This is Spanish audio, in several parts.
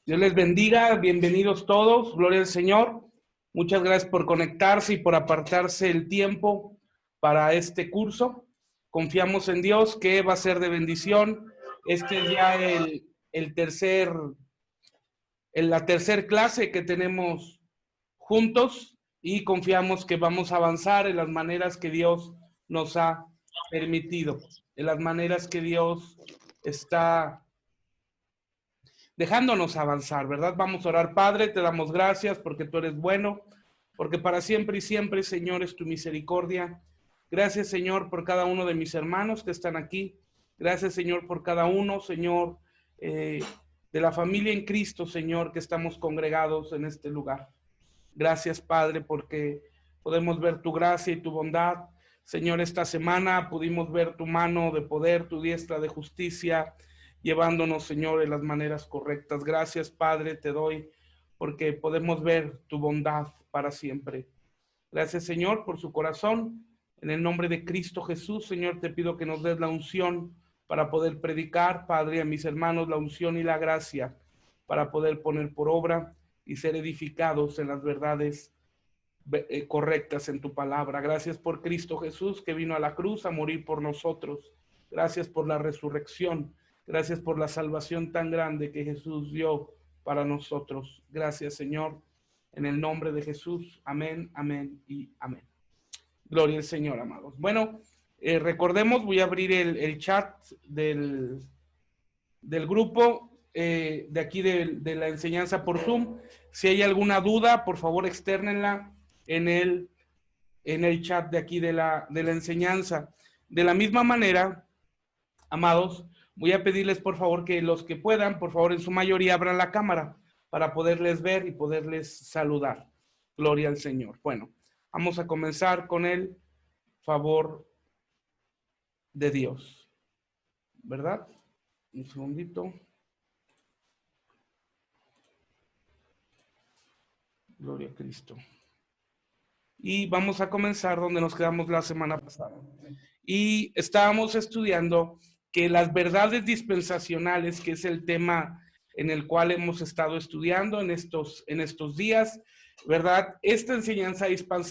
Dios les bendiga, bienvenidos todos, gloria al Señor. Muchas gracias por conectarse y por apartarse el tiempo para este curso. Confiamos en Dios que va a ser de bendición. Este es ya la tercer clase que tenemos juntos y confiamos que vamos a avanzar en las maneras que Dios nos ha permitido, en las maneras que Dios está dejándonos avanzar, ¿verdad? Vamos a orar. Padre, te damos gracias porque tú eres bueno, porque para siempre y siempre, Señor, es tu misericordia. Gracias, Señor, por cada uno de mis hermanos que están aquí. Gracias, Señor, por cada uno, Señor, de la familia en Cristo, Señor, que estamos congregados en este lugar. Gracias, Padre, porque podemos ver tu gracia y tu bondad. Señor, esta semana pudimos ver tu mano de poder, tu diestra de justicia, llevándonos, Señor, en las maneras correctas. Gracias, Padre, te doy, porque podemos ver tu bondad para siempre. Gracias, Señor, por su corazón. En el nombre de Cristo Jesús, Señor, te pido que nos des la unción para poder predicar, Padre, a mis hermanos, la unción y la gracia para poder poner por obra y ser edificados en las verdades correctas en tu palabra. Gracias por Cristo Jesús que vino a la cruz a morir por nosotros. Gracias por la resurrección. Gracias por la salvación tan grande que Jesús dio para nosotros. Gracias, Señor, en el nombre de Jesús. Amén, amén y amén. Gloria al Señor, amados. Bueno, recordemos, voy a abrir el chat del grupo de aquí de la enseñanza por Zoom. Si hay alguna duda, por favor, externenla en el chat de aquí de la enseñanza. De la misma manera, amados, voy a pedirles por favor que los que puedan, por favor en su mayoría abran la cámara para poderles ver y poderles saludar. Gloria al Señor. Bueno, vamos a comenzar con el favor de Dios, ¿verdad? Un segundito. Gloria a Cristo. Y vamos a comenzar donde nos quedamos la semana pasada. Y estábamos estudiando que las verdades dispensacionales, que es el tema en el cual hemos estado estudiando en estos días, ¿verdad? Esta enseñanza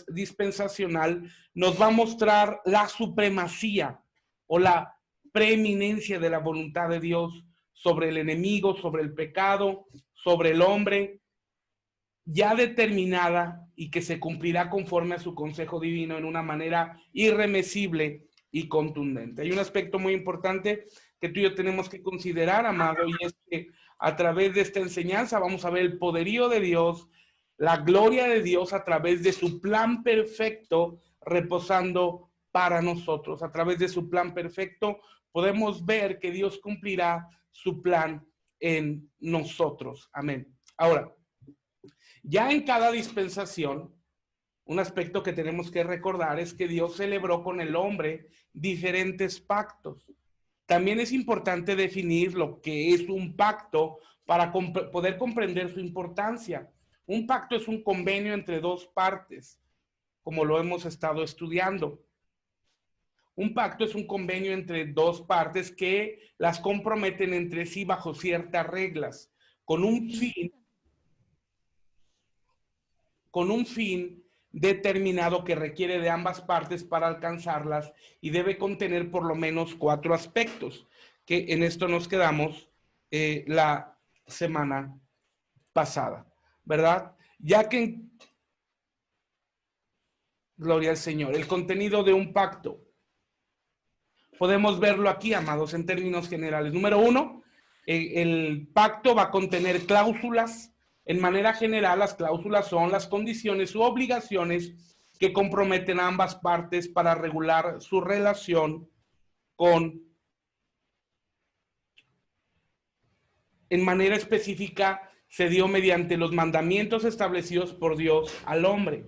dispensacional nos va a mostrar la supremacía o la preeminencia de la voluntad de Dios sobre el enemigo, sobre el pecado, sobre el hombre, ya determinada y que se cumplirá conforme a su consejo divino en una manera irremisible y contundente. Hay un aspecto muy importante que tú y yo tenemos que considerar, amado, y es que a través de esta enseñanza vamos a ver el poderío de Dios, la gloria de Dios a través de su plan perfecto reposando para nosotros. A través de su plan perfecto podemos ver que Dios cumplirá su plan en nosotros. Amén. Ahora, ya en cada dispensación, un aspecto que tenemos que recordar es que Dios celebró con el hombre diferentes pactos. También es importante definir lo que es un pacto para poder comprender su importancia. Un pacto es un convenio entre dos partes, como lo hemos estado estudiando. Un pacto es un convenio entre dos partes que las comprometen entre sí bajo ciertas reglas, con un fin determinado que requiere de ambas partes para alcanzarlas y debe contener por lo menos 4 aspectos, que en esto nos quedamos la semana pasada, ¿verdad? Ya que, gloria al Señor, el contenido de un pacto, podemos verlo aquí, amados, en términos generales. Número 1, el pacto va a contener cláusulas. En manera general, las cláusulas son las condiciones u obligaciones que comprometen a ambas partes para regular su relación en manera específica, se dio mediante los mandamientos establecidos por Dios al hombre.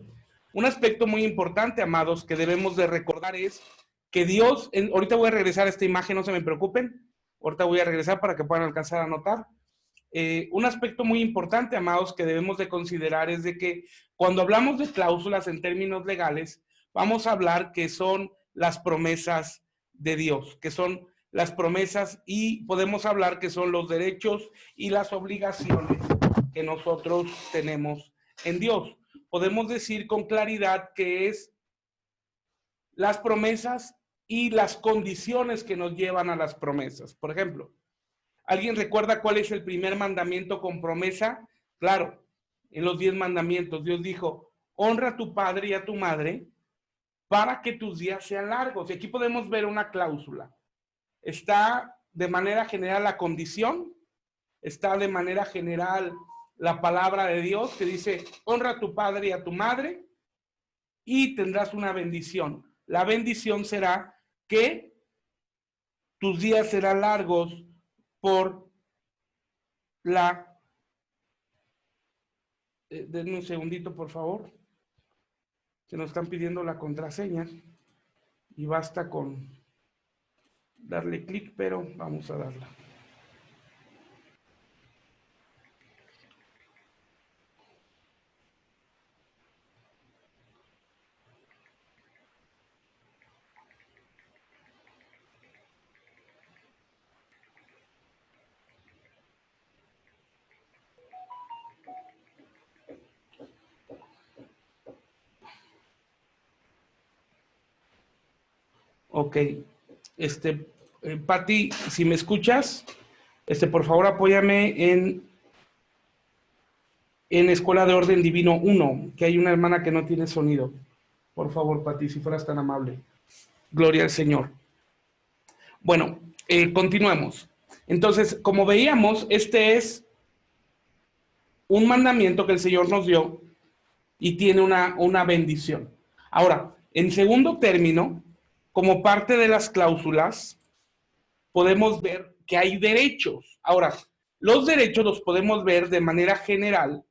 Un aspecto muy importante, amados, que debemos de recordar es que Dios, ahorita voy a regresar a esta imagen, no se me preocupen, ahorita voy a regresar para que puedan alcanzar a notar. Un aspecto muy importante, amados, que debemos de considerar es de que cuando hablamos de cláusulas en términos legales, vamos a hablar que son las promesas de Dios, que son las promesas y podemos hablar que son los derechos y las obligaciones que nosotros tenemos en Dios. Podemos decir con claridad que es las promesas y las condiciones que nos llevan a las promesas. Por ejemplo, ¿alguien recuerda cuál es el primer mandamiento con promesa? Claro, en los 10 mandamientos Dios dijo, honra a tu padre y a tu madre para que tus días sean largos. Y aquí podemos ver una cláusula. Está de manera general la condición, está de manera general la palabra de Dios que dice, honra a tu padre y a tu madre y tendrás una bendición. La bendición será que tus días serán largos por la... denme un segundito, por favor. Se nos están pidiendo la contraseña y basta con darle clic, pero vamos a darla. Ok, Pati, si me escuchas, por favor apóyame en Escuela de Orden Divino 1, que hay una hermana que no tiene sonido. Por favor, Pati, si fueras tan amable. Gloria al Señor. Bueno, continuemos. Entonces, como veíamos, este es un mandamiento que el Señor nos dio y tiene una bendición. Ahora, en segundo término, como parte de las cláusulas, podemos ver que hay derechos. Ahora, los derechos los podemos ver de manera general,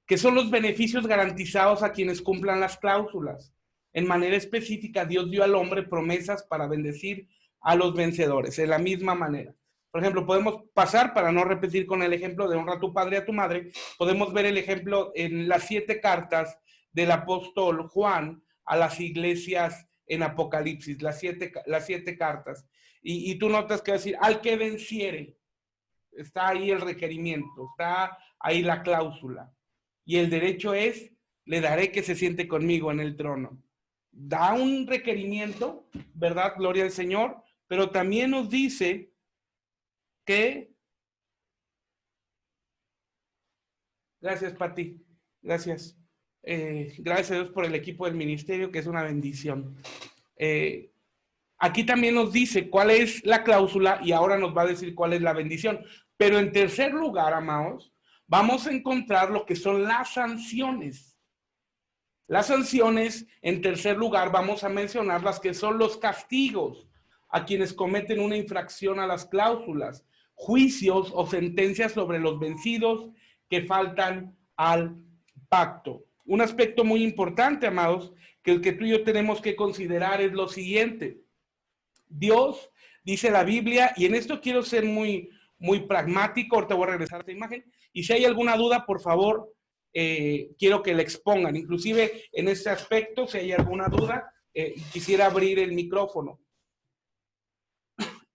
que son los beneficios garantizados a quienes cumplan las cláusulas. En manera específica, Dios dio al hombre promesas para bendecir a los vencedores, de la misma manera. Por ejemplo, podemos pasar, para no repetir con el ejemplo de honra a tu padre y a tu madre, podemos ver el ejemplo en las 7 cartas del apóstol Juan a las iglesias en Apocalipsis, las siete cartas. Y tú notas que va a decir, al que venciere, está ahí el requerimiento, está ahí la cláusula. Y el derecho es, le daré que se siente conmigo en el trono. Da un requerimiento, ¿verdad? Gloria al Señor, pero también nos dice que... Gracias, Pati. Gracias. Gracias a Dios por el equipo del ministerio, que es una bendición. Aquí también nos dice cuál es la cláusula y ahora nos va a decir cuál es la bendición. Pero en tercer lugar, amados, vamos a encontrar lo que son las sanciones. Las sanciones, en tercer lugar, vamos a mencionar las que son los castigos a quienes cometen una infracción a las cláusulas, juicios o sentencias sobre los vencidos que faltan al pacto. Un aspecto muy importante, amados, que el que tú y yo tenemos que considerar es lo siguiente. Dios, dice la Biblia, y en esto quiero ser muy pragmático, ahorita voy a regresar a esta imagen, y si hay alguna duda, por favor, quiero que la expongan, inclusive en este aspecto, si hay alguna duda, quisiera abrir el micrófono.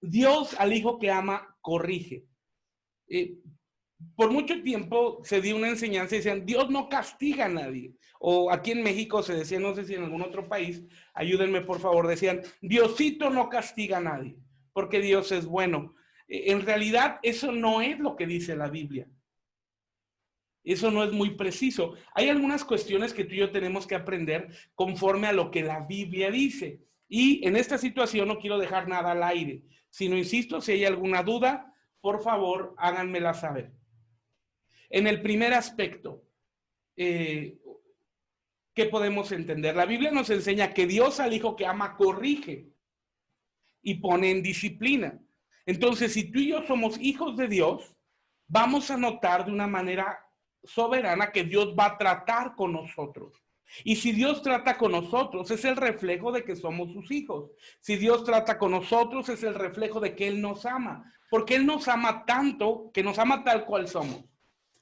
Dios al hijo que ama, corrige. Por mucho tiempo se dio una enseñanza y decían, Dios no castiga a nadie. O aquí en México se decía, no sé si en algún otro país, ayúdenme por favor, decían, Diosito no castiga a nadie, porque Dios es bueno. En realidad eso no es lo que dice la Biblia. Eso no es muy preciso. Hay algunas cuestiones que tú y yo tenemos que aprender conforme a lo que la Biblia dice. Y en esta situación no quiero dejar nada al aire. Si no insisto, si hay alguna duda, por favor, háganmela saber. En el primer aspecto, ¿qué podemos entender? La Biblia nos enseña que Dios al hijo que ama corrige y pone en disciplina. Entonces, si tú y yo somos hijos de Dios, vamos a notar de una manera soberana que Dios va a tratar con nosotros. Y si Dios trata con nosotros, es el reflejo de que somos sus hijos. Si Dios trata con nosotros, es el reflejo de que Él nos ama. Porque Él nos ama tanto, que nos ama tal cual somos.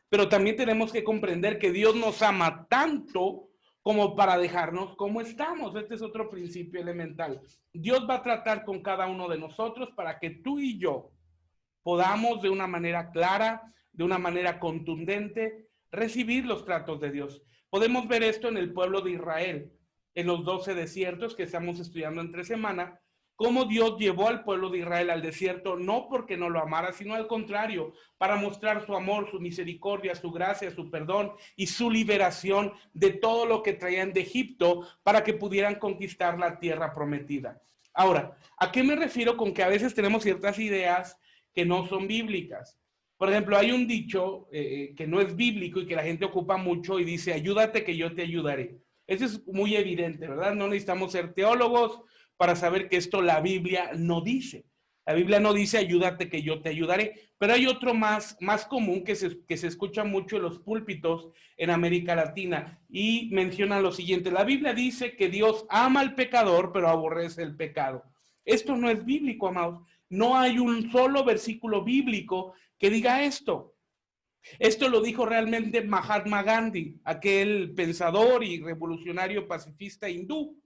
Pero también tenemos que comprender que Dios nos ama tanto como para dejarnos como estamos. Este es otro principio elemental. Dios va a tratar con cada uno de nosotros para que tú y yo podamos de una manera clara, de una manera contundente, recibir los tratos de Dios. Podemos ver esto en el pueblo de Israel, en los 12 desiertos que estamos estudiando entre semana, cómo Dios llevó al pueblo de Israel al desierto, no porque no lo amara, sino al contrario, para mostrar su amor, su misericordia, su gracia, su perdón y su liberación de todo lo que traían de Egipto para que pudieran conquistar la tierra prometida. Ahora, ¿a qué me refiero con que a veces tenemos ciertas ideas que no son bíblicas? Por ejemplo, hay un dicho que no es bíblico y que la gente ocupa mucho y dice, ayúdate que yo te ayudaré. Eso es muy evidente, ¿verdad? No necesitamos ser teólogos para saber que esto la Biblia no dice. La Biblia no dice, ayúdate que yo te ayudaré. Pero hay otro más común que se escucha mucho en los púlpitos en América Latina y menciona lo siguiente. La Biblia dice que Dios ama al pecador, pero aborrece el pecado. Esto no es bíblico, amados. No hay un solo versículo bíblico que diga esto. Esto lo dijo realmente Mahatma Gandhi, aquel pensador y revolucionario pacifista hindú.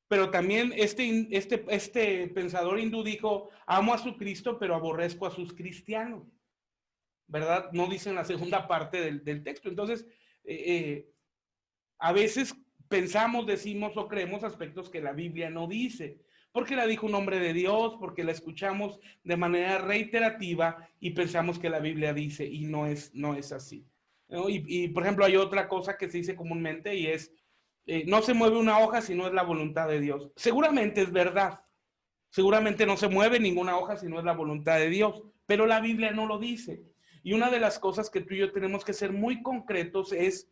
Pero también este pensador hindú dijo, amo a su Cristo, pero aborrezco a sus cristianos. ¿Verdad? No dice en la segunda parte del texto. Entonces, a veces pensamos, decimos o creemos aspectos que la Biblia no dice. Porque la dijo un hombre de Dios, porque la escuchamos de manera reiterativa y pensamos que la Biblia dice y no es así. ¿No? Por ejemplo, hay otra cosa que se dice comúnmente y es, no se mueve una hoja si no es la voluntad de Dios. Seguramente es verdad. Seguramente no se mueve ninguna hoja si no es la voluntad de Dios, pero la Biblia no lo dice. Y una de las cosas que tú y yo tenemos que ser muy concretos es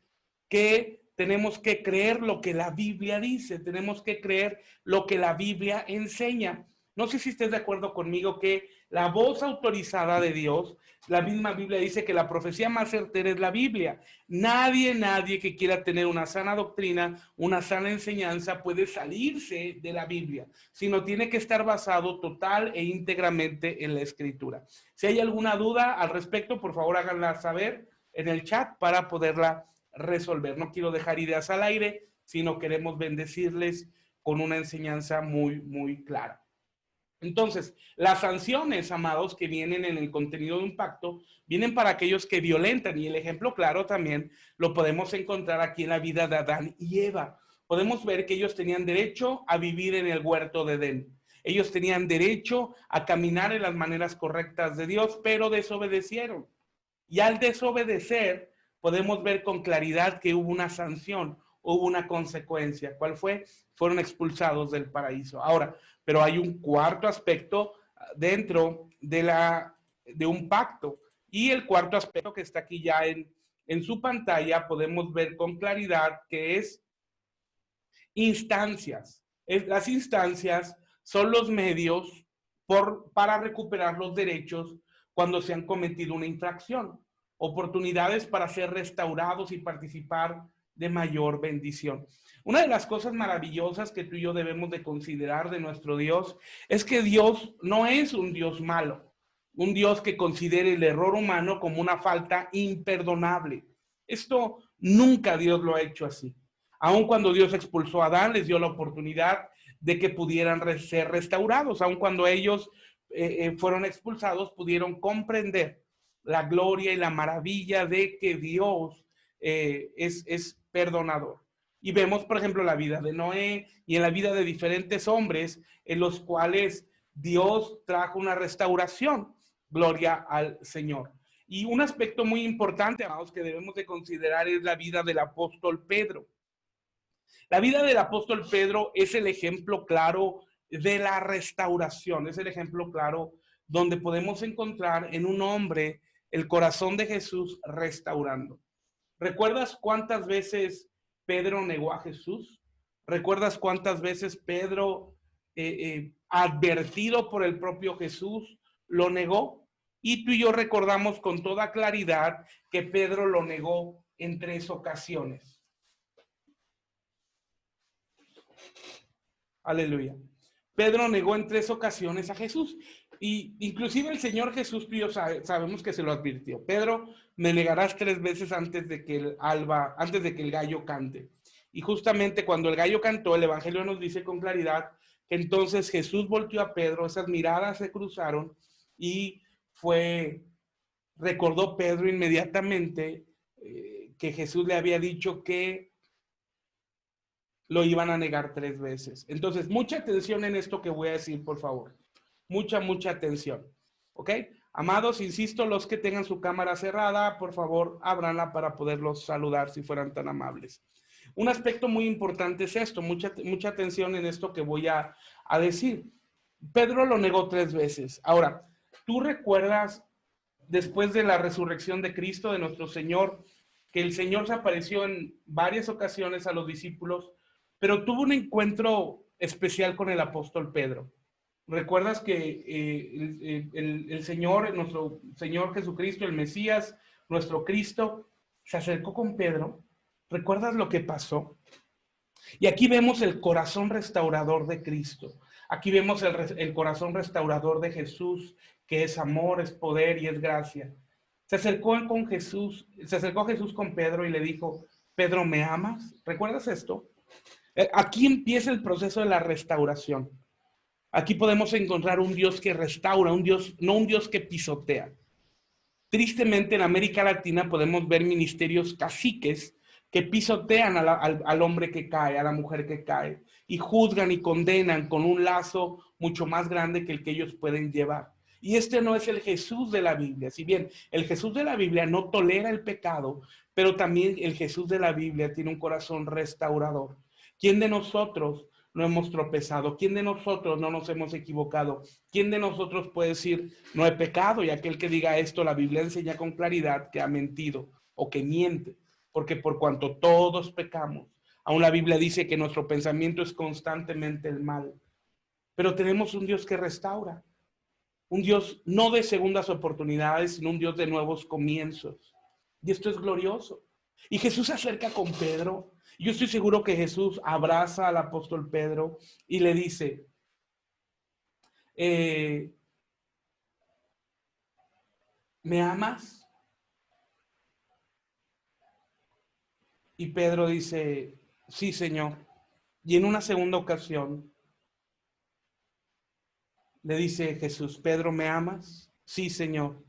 que tenemos que creer lo que la Biblia dice, tenemos que creer lo que la Biblia enseña. No sé si estés de acuerdo conmigo que la voz autorizada de Dios, la misma Biblia dice que la profecía más certera es la Biblia. Nadie que quiera tener una sana doctrina, una sana enseñanza puede salirse de la Biblia, sino tiene que estar basado total e íntegramente en la Escritura. Si hay alguna duda al respecto, por favor háganla saber en el chat para poderla resolver. No quiero dejar ideas al aire, sino queremos bendecirles con una enseñanza muy clara. Entonces, las sanciones, amados, que vienen en el contenido de un pacto, vienen para aquellos que violentan. Y el ejemplo claro también lo podemos encontrar aquí en la vida de Adán y Eva. Podemos ver que ellos tenían derecho a vivir en el huerto de Edén. Ellos tenían derecho a caminar en las maneras correctas de Dios, pero desobedecieron. Y al desobedecer, podemos ver con claridad que hubo una sanción, hubo una consecuencia. ¿Cuál fue? Fueron expulsados del paraíso. Ahora, pero hay un cuarto aspecto dentro de un pacto. Y el cuarto aspecto que está aquí ya en su pantalla, podemos ver con claridad que es instancias. Las instancias son los medios para recuperar los derechos cuando se han cometido una infracción, oportunidades para ser restaurados y participar de mayor bendición. Una de las cosas maravillosas que tú y yo debemos de considerar de nuestro Dios es que Dios no es un Dios malo, un Dios que considere el error humano como una falta imperdonable. Esto nunca Dios lo ha hecho así. Aun cuando Dios expulsó a Adán, les dio la oportunidad de que pudieran ser restaurados. Aun cuando ellos fueron expulsados, pudieron comprender la gloria y la maravilla de que Dios es perdonador. Y vemos, por ejemplo, la vida de Noé y en la vida de diferentes hombres en los cuales Dios trajo una restauración. Gloria al Señor. Y un aspecto muy importante, amados, que debemos de considerar es la vida del apóstol Pedro. La vida del apóstol Pedro es el ejemplo claro de la restauración, es el ejemplo claro donde podemos encontrar en un hombre el corazón de Jesús restaurando. ¿Recuerdas cuántas veces Pedro negó a Jesús? ¿Recuerdas cuántas veces Pedro, advertido por el propio Jesús, lo negó? Y tú y yo recordamos con toda claridad que Pedro lo negó en 3 ocasiones. Aleluya. Pedro negó en 3 ocasiones a Jesús. Y inclusive el Señor Jesús, tú y yo sabemos que se lo advirtió. Pedro, me negarás 3 veces antes de que el gallo cante. Y justamente cuando el gallo cantó, el Evangelio nos dice con claridad que entonces Jesús volteó a Pedro, esas miradas se cruzaron y recordó Pedro inmediatamente que Jesús le había dicho que lo iban a negar 3 veces. Entonces, mucha atención en esto que voy a decir, por favor. Mucha atención. ¿Ok? Amados, insisto, los que tengan su cámara cerrada, por favor, ábranla para poderlos saludar si fueran tan amables. Un aspecto muy importante es esto, mucha atención en esto que voy a decir. Pedro lo negó 3 veces. Ahora, ¿tú recuerdas después de la resurrección de Cristo, de nuestro Señor, que el Señor se apareció en varias ocasiones a los discípulos, pero tuvo un encuentro especial con el apóstol Pedro? ¿Recuerdas que el Señor, nuestro Señor Jesucristo, el Mesías, nuestro Cristo, se acercó con Pedro? ¿Recuerdas lo que pasó? Y aquí vemos el corazón restaurador de Cristo. Aquí vemos el corazón restaurador de Jesús, que es amor, es poder y es gracia. Se acercó Jesús con Pedro y le dijo, Pedro, ¿me amas? ¿Recuerdas esto? Aquí empieza el proceso de la restauración. Aquí podemos encontrar un Dios que restaura, no un Dios que pisotea. Tristemente en América Latina podemos ver ministerios caciques que pisotean al hombre que cae, a la mujer que cae, y juzgan y condenan con un lazo mucho más grande que el que ellos pueden llevar. Y este no es el Jesús de la Biblia. Si bien el Jesús de la Biblia no tolera el pecado, pero también el Jesús de la Biblia tiene un corazón restaurador. ¿Quién de nosotros no hemos tropezado? ¿Quién de nosotros no nos hemos equivocado? ¿Quién de nosotros puede decir, no he pecado? Y aquel que diga esto, la Biblia enseña con claridad que ha mentido o que miente. Porque por cuanto todos pecamos, aún la Biblia dice que nuestro pensamiento es constantemente el mal. Pero tenemos un Dios que restaura. Un Dios no de segundas oportunidades, sino un Dios de nuevos comienzos. Y esto es glorioso. Y Jesús se acerca con Pedro. Yo estoy seguro que Jesús abraza al apóstol Pedro y le dice, ¿me amas? Y Pedro dice, sí, Señor. Y en una segunda ocasión le dice Jesús, Pedro, ¿me amas? Sí, Señor.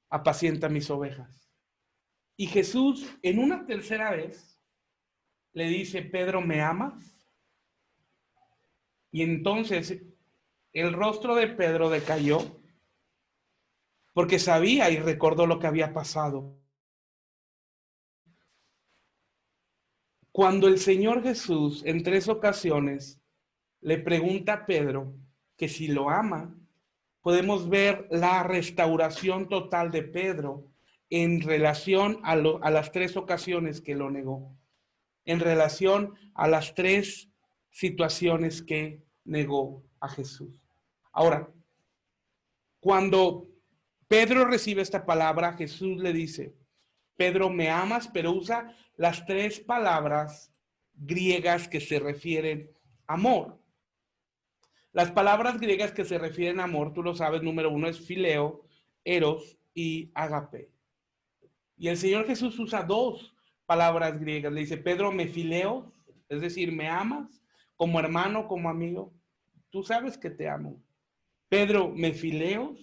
Apacienta mis ovejas. Y Jesús en una tercera vez le dice, Pedro, ¿me amas? Y entonces el rostro de Pedro decayó porque sabía y recordó lo que había pasado. Cuando el Señor Jesús en 3 ocasiones le pregunta a Pedro que si lo ama, podemos ver la restauración total de Pedro en relación a las 3 ocasiones que lo negó, en relación a las 3 situaciones que negó a Jesús. Ahora, cuando Pedro recibe esta palabra, Jesús le dice, Pedro, ¿me amas? Pero usa las 3 palabras griegas que se refieren a amor. Las palabras griegas que se refieren a amor, tú lo sabes, número 1 es fileo, eros y agape. Y el Señor Jesús usa 2 palabras griegas. Le dice, Pedro, me fileo, es decir, ¿me amas? Como hermano, como amigo. Tú sabes que te amo. Pedro, me fileo,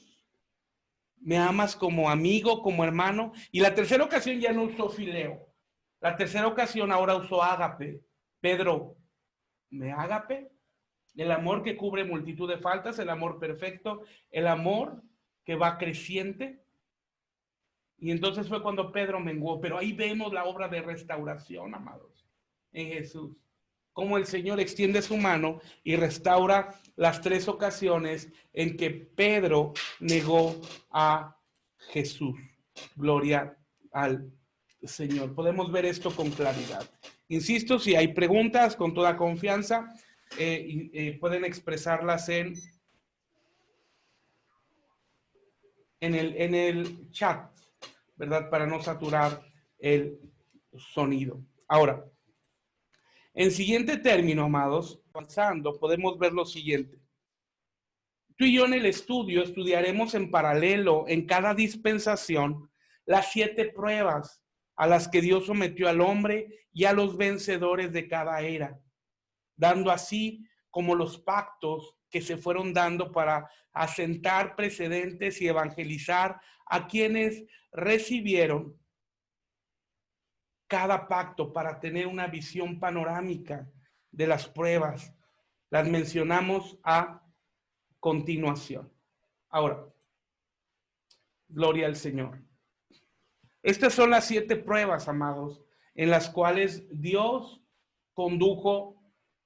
¿me amas como amigo, como hermano? Y la tercera ocasión ya no usó fileo. La tercera ocasión ahora usó ágape. Pedro, ¿me ágape? El amor que cubre multitud de faltas, el amor perfecto, el amor que va creciente. Y entonces fue cuando Pedro menguó. Pero ahí vemos la obra de restauración, amados, en Jesús. Cómo el Señor extiende su mano y restaura las 3 ocasiones en que Pedro negó a Jesús. Gloria al Señor. Podemos ver esto con claridad. Insisto, si hay preguntas, con toda confianza, pueden expresarlas en el chat, ¿verdad? Para no saturar el sonido. Ahora, en siguiente término, amados, avanzando, podemos ver lo siguiente. Tú y yo en el estudio estudiaremos en paralelo, en cada dispensación, las 7 pruebas a las que Dios sometió al hombre y a los vencedores de cada era, dando así como los pactos que se fueron dando para asentar precedentes y evangelizar a quienes recibieron cada pacto para tener una visión panorámica de las pruebas. Las mencionamos a continuación. Ahora, gloria al Señor. Estas son las 7 pruebas, amados, en las cuales Dios condujo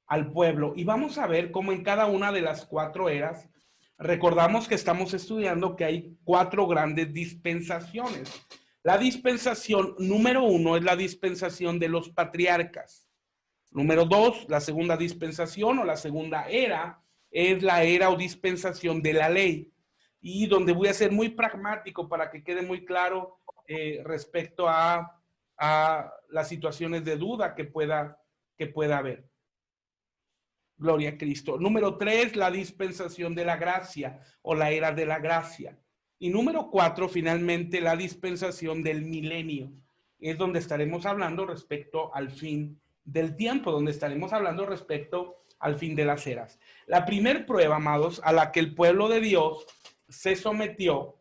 al pueblo. Y vamos a ver cómo en cada una de las 4 eras, recordamos que estamos estudiando que hay 4 grandes dispensaciones. La dispensación número 1 es la dispensación de los patriarcas. Número 2, la segunda dispensación o la segunda era es la era o dispensación de la ley. Y donde voy a ser muy pragmático para que quede muy claro respecto a las situaciones de duda que pueda haber. Gloria a Cristo. Número 3, la dispensación de la gracia o la era de la gracia. Y número 4, finalmente, la dispensación del milenio. Es donde estaremos hablando respecto al fin del tiempo, donde estaremos hablando respecto al fin de las eras. La primer prueba, amados, a la que el pueblo de Dios se sometió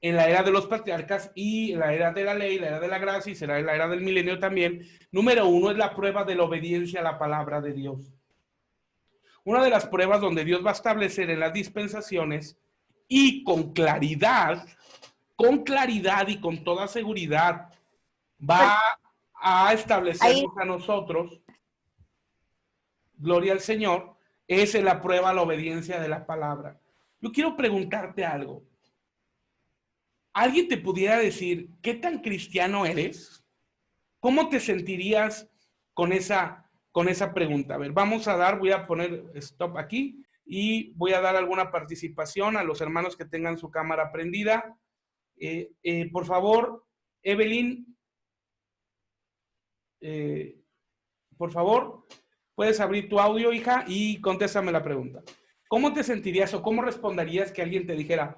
en la era de los patriarcas y en la era de la ley, la era de la gracia y será en la era del milenio también. Número 1 es la prueba de la obediencia a la palabra de Dios. Una de las pruebas donde Dios va a establecer en las dispensaciones y con claridad y con toda seguridad va a establecernos a nosotros, gloria al Señor, es en la prueba la obediencia de la palabra. Yo quiero preguntarte algo. ¿Alguien te pudiera decir qué tan cristiano eres? ¿Cómo te sentirías con esa pregunta? A ver, voy a poner stop aquí y voy a dar alguna participación a los hermanos que tengan su cámara prendida. Por favor, Evelyn, por favor, puedes abrir tu audio, hija, y contéstame la pregunta. ¿Cómo te sentirías o cómo responderías que alguien te dijera,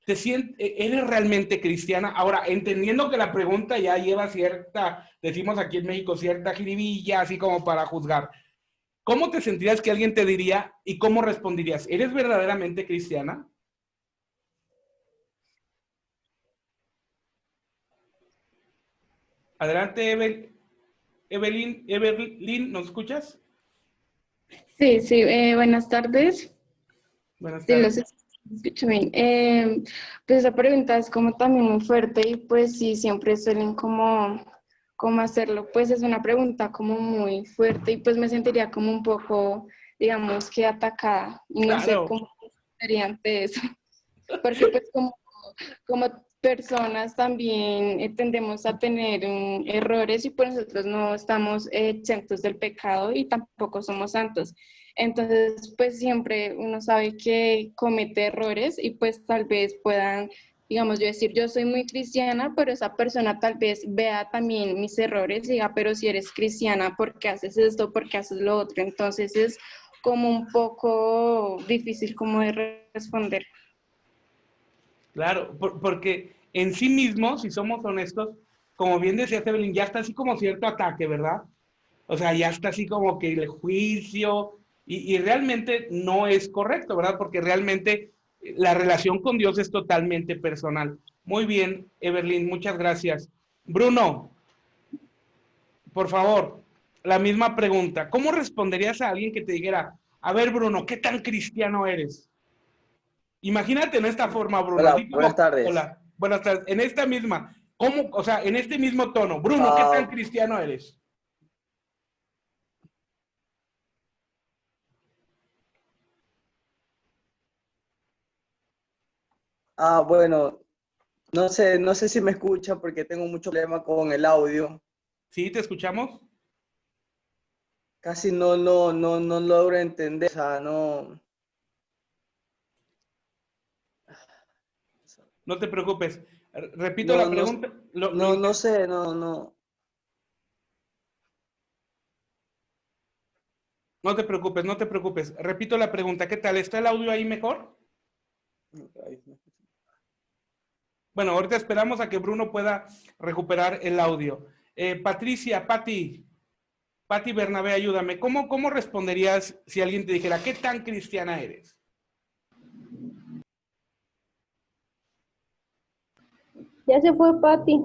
¿eres realmente cristiana? Ahora, entendiendo que la pregunta ya lleva cierta, decimos aquí en México, cierta jiribilla, así como para juzgar. ¿Cómo te sentirías que alguien te diría y cómo responderías? ¿Eres verdaderamente cristiana? Adelante, Evelyn, ¿nos escuchas? Sí, sí, buenas tardes. Buenas Sí, tardes. escucho bien. Pues esa pregunta es como también muy fuerte y pues sí, siempre suelen como hacerlo. Pues es una pregunta como muy fuerte y pues me sentiría como un poco, digamos que atacada y no sé Claro. cómo sería ante eso. Porque pues como personas también tendemos a tener errores y pues nosotros no estamos exentos del pecado y tampoco somos santos. Entonces, pues siempre uno sabe que comete errores y pues tal vez puedan, digamos, yo decir, yo soy muy cristiana, pero esa persona tal vez vea también mis errores y diga, pero si eres cristiana, ¿por qué haces esto? ¿Por qué haces lo otro? Entonces es como un poco difícil como de responder. Claro, porque en sí mismo, si somos honestos, como bien decía Evelyn, ya está así como cierto ataque, ¿verdad? O sea, ya está así como que el juicio, y realmente no es correcto, ¿verdad? Porque realmente la relación con Dios es totalmente personal. Muy bien, Evelyn, muchas gracias. Bruno, por favor, la misma pregunta. ¿Cómo responderías a alguien que te dijera, a ver, Bruno, ¿qué tan cristiano eres? Imagínate en esta forma, Bruno, Hola, así buenas como, tardes. hola, buenas tardes, en esta misma, ¿cómo, o sea, en este mismo tono, Bruno, ¿qué tan cristiano eres? Bueno, no sé si me escuchan porque tengo mucho problema con el audio. ¿Sí? ¿Te escuchamos? Casi no logro entender, o sea, no. No te preocupes. Repito No, la no, pregunta. no sé, no. No te preocupes, no te preocupes. Repito la pregunta. ¿Qué tal? ¿Está el audio ahí mejor? Bueno, ahorita esperamos a que Bruno pueda recuperar el audio. Patricia, Pati Bernabé, ayúdame. ¿Cómo responderías si alguien te dijera, ¿qué tan cristiana eres? Ya se fue Pati.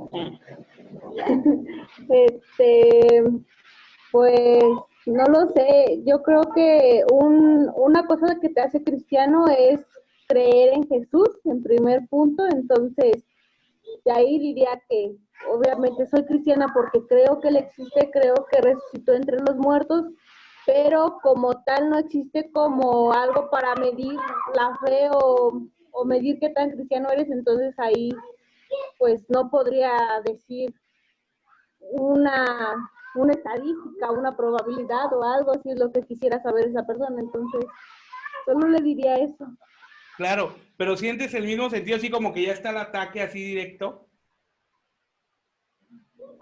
Pues no lo sé. Yo creo que una cosa que te hace cristiano es creer en Jesús en primer punto. Entonces, de ahí diría que obviamente soy cristiana porque creo que Él existe, creo que resucitó entre los muertos, pero como tal no existe como algo para medir la fe o medir qué tan cristiano eres. Entonces ahí pues no podría decir una estadística, una probabilidad o algo, si es lo que quisiera saber esa persona. Entonces, solo le diría eso. Claro, pero sientes el mismo sentido, así como que ya está el ataque así directo.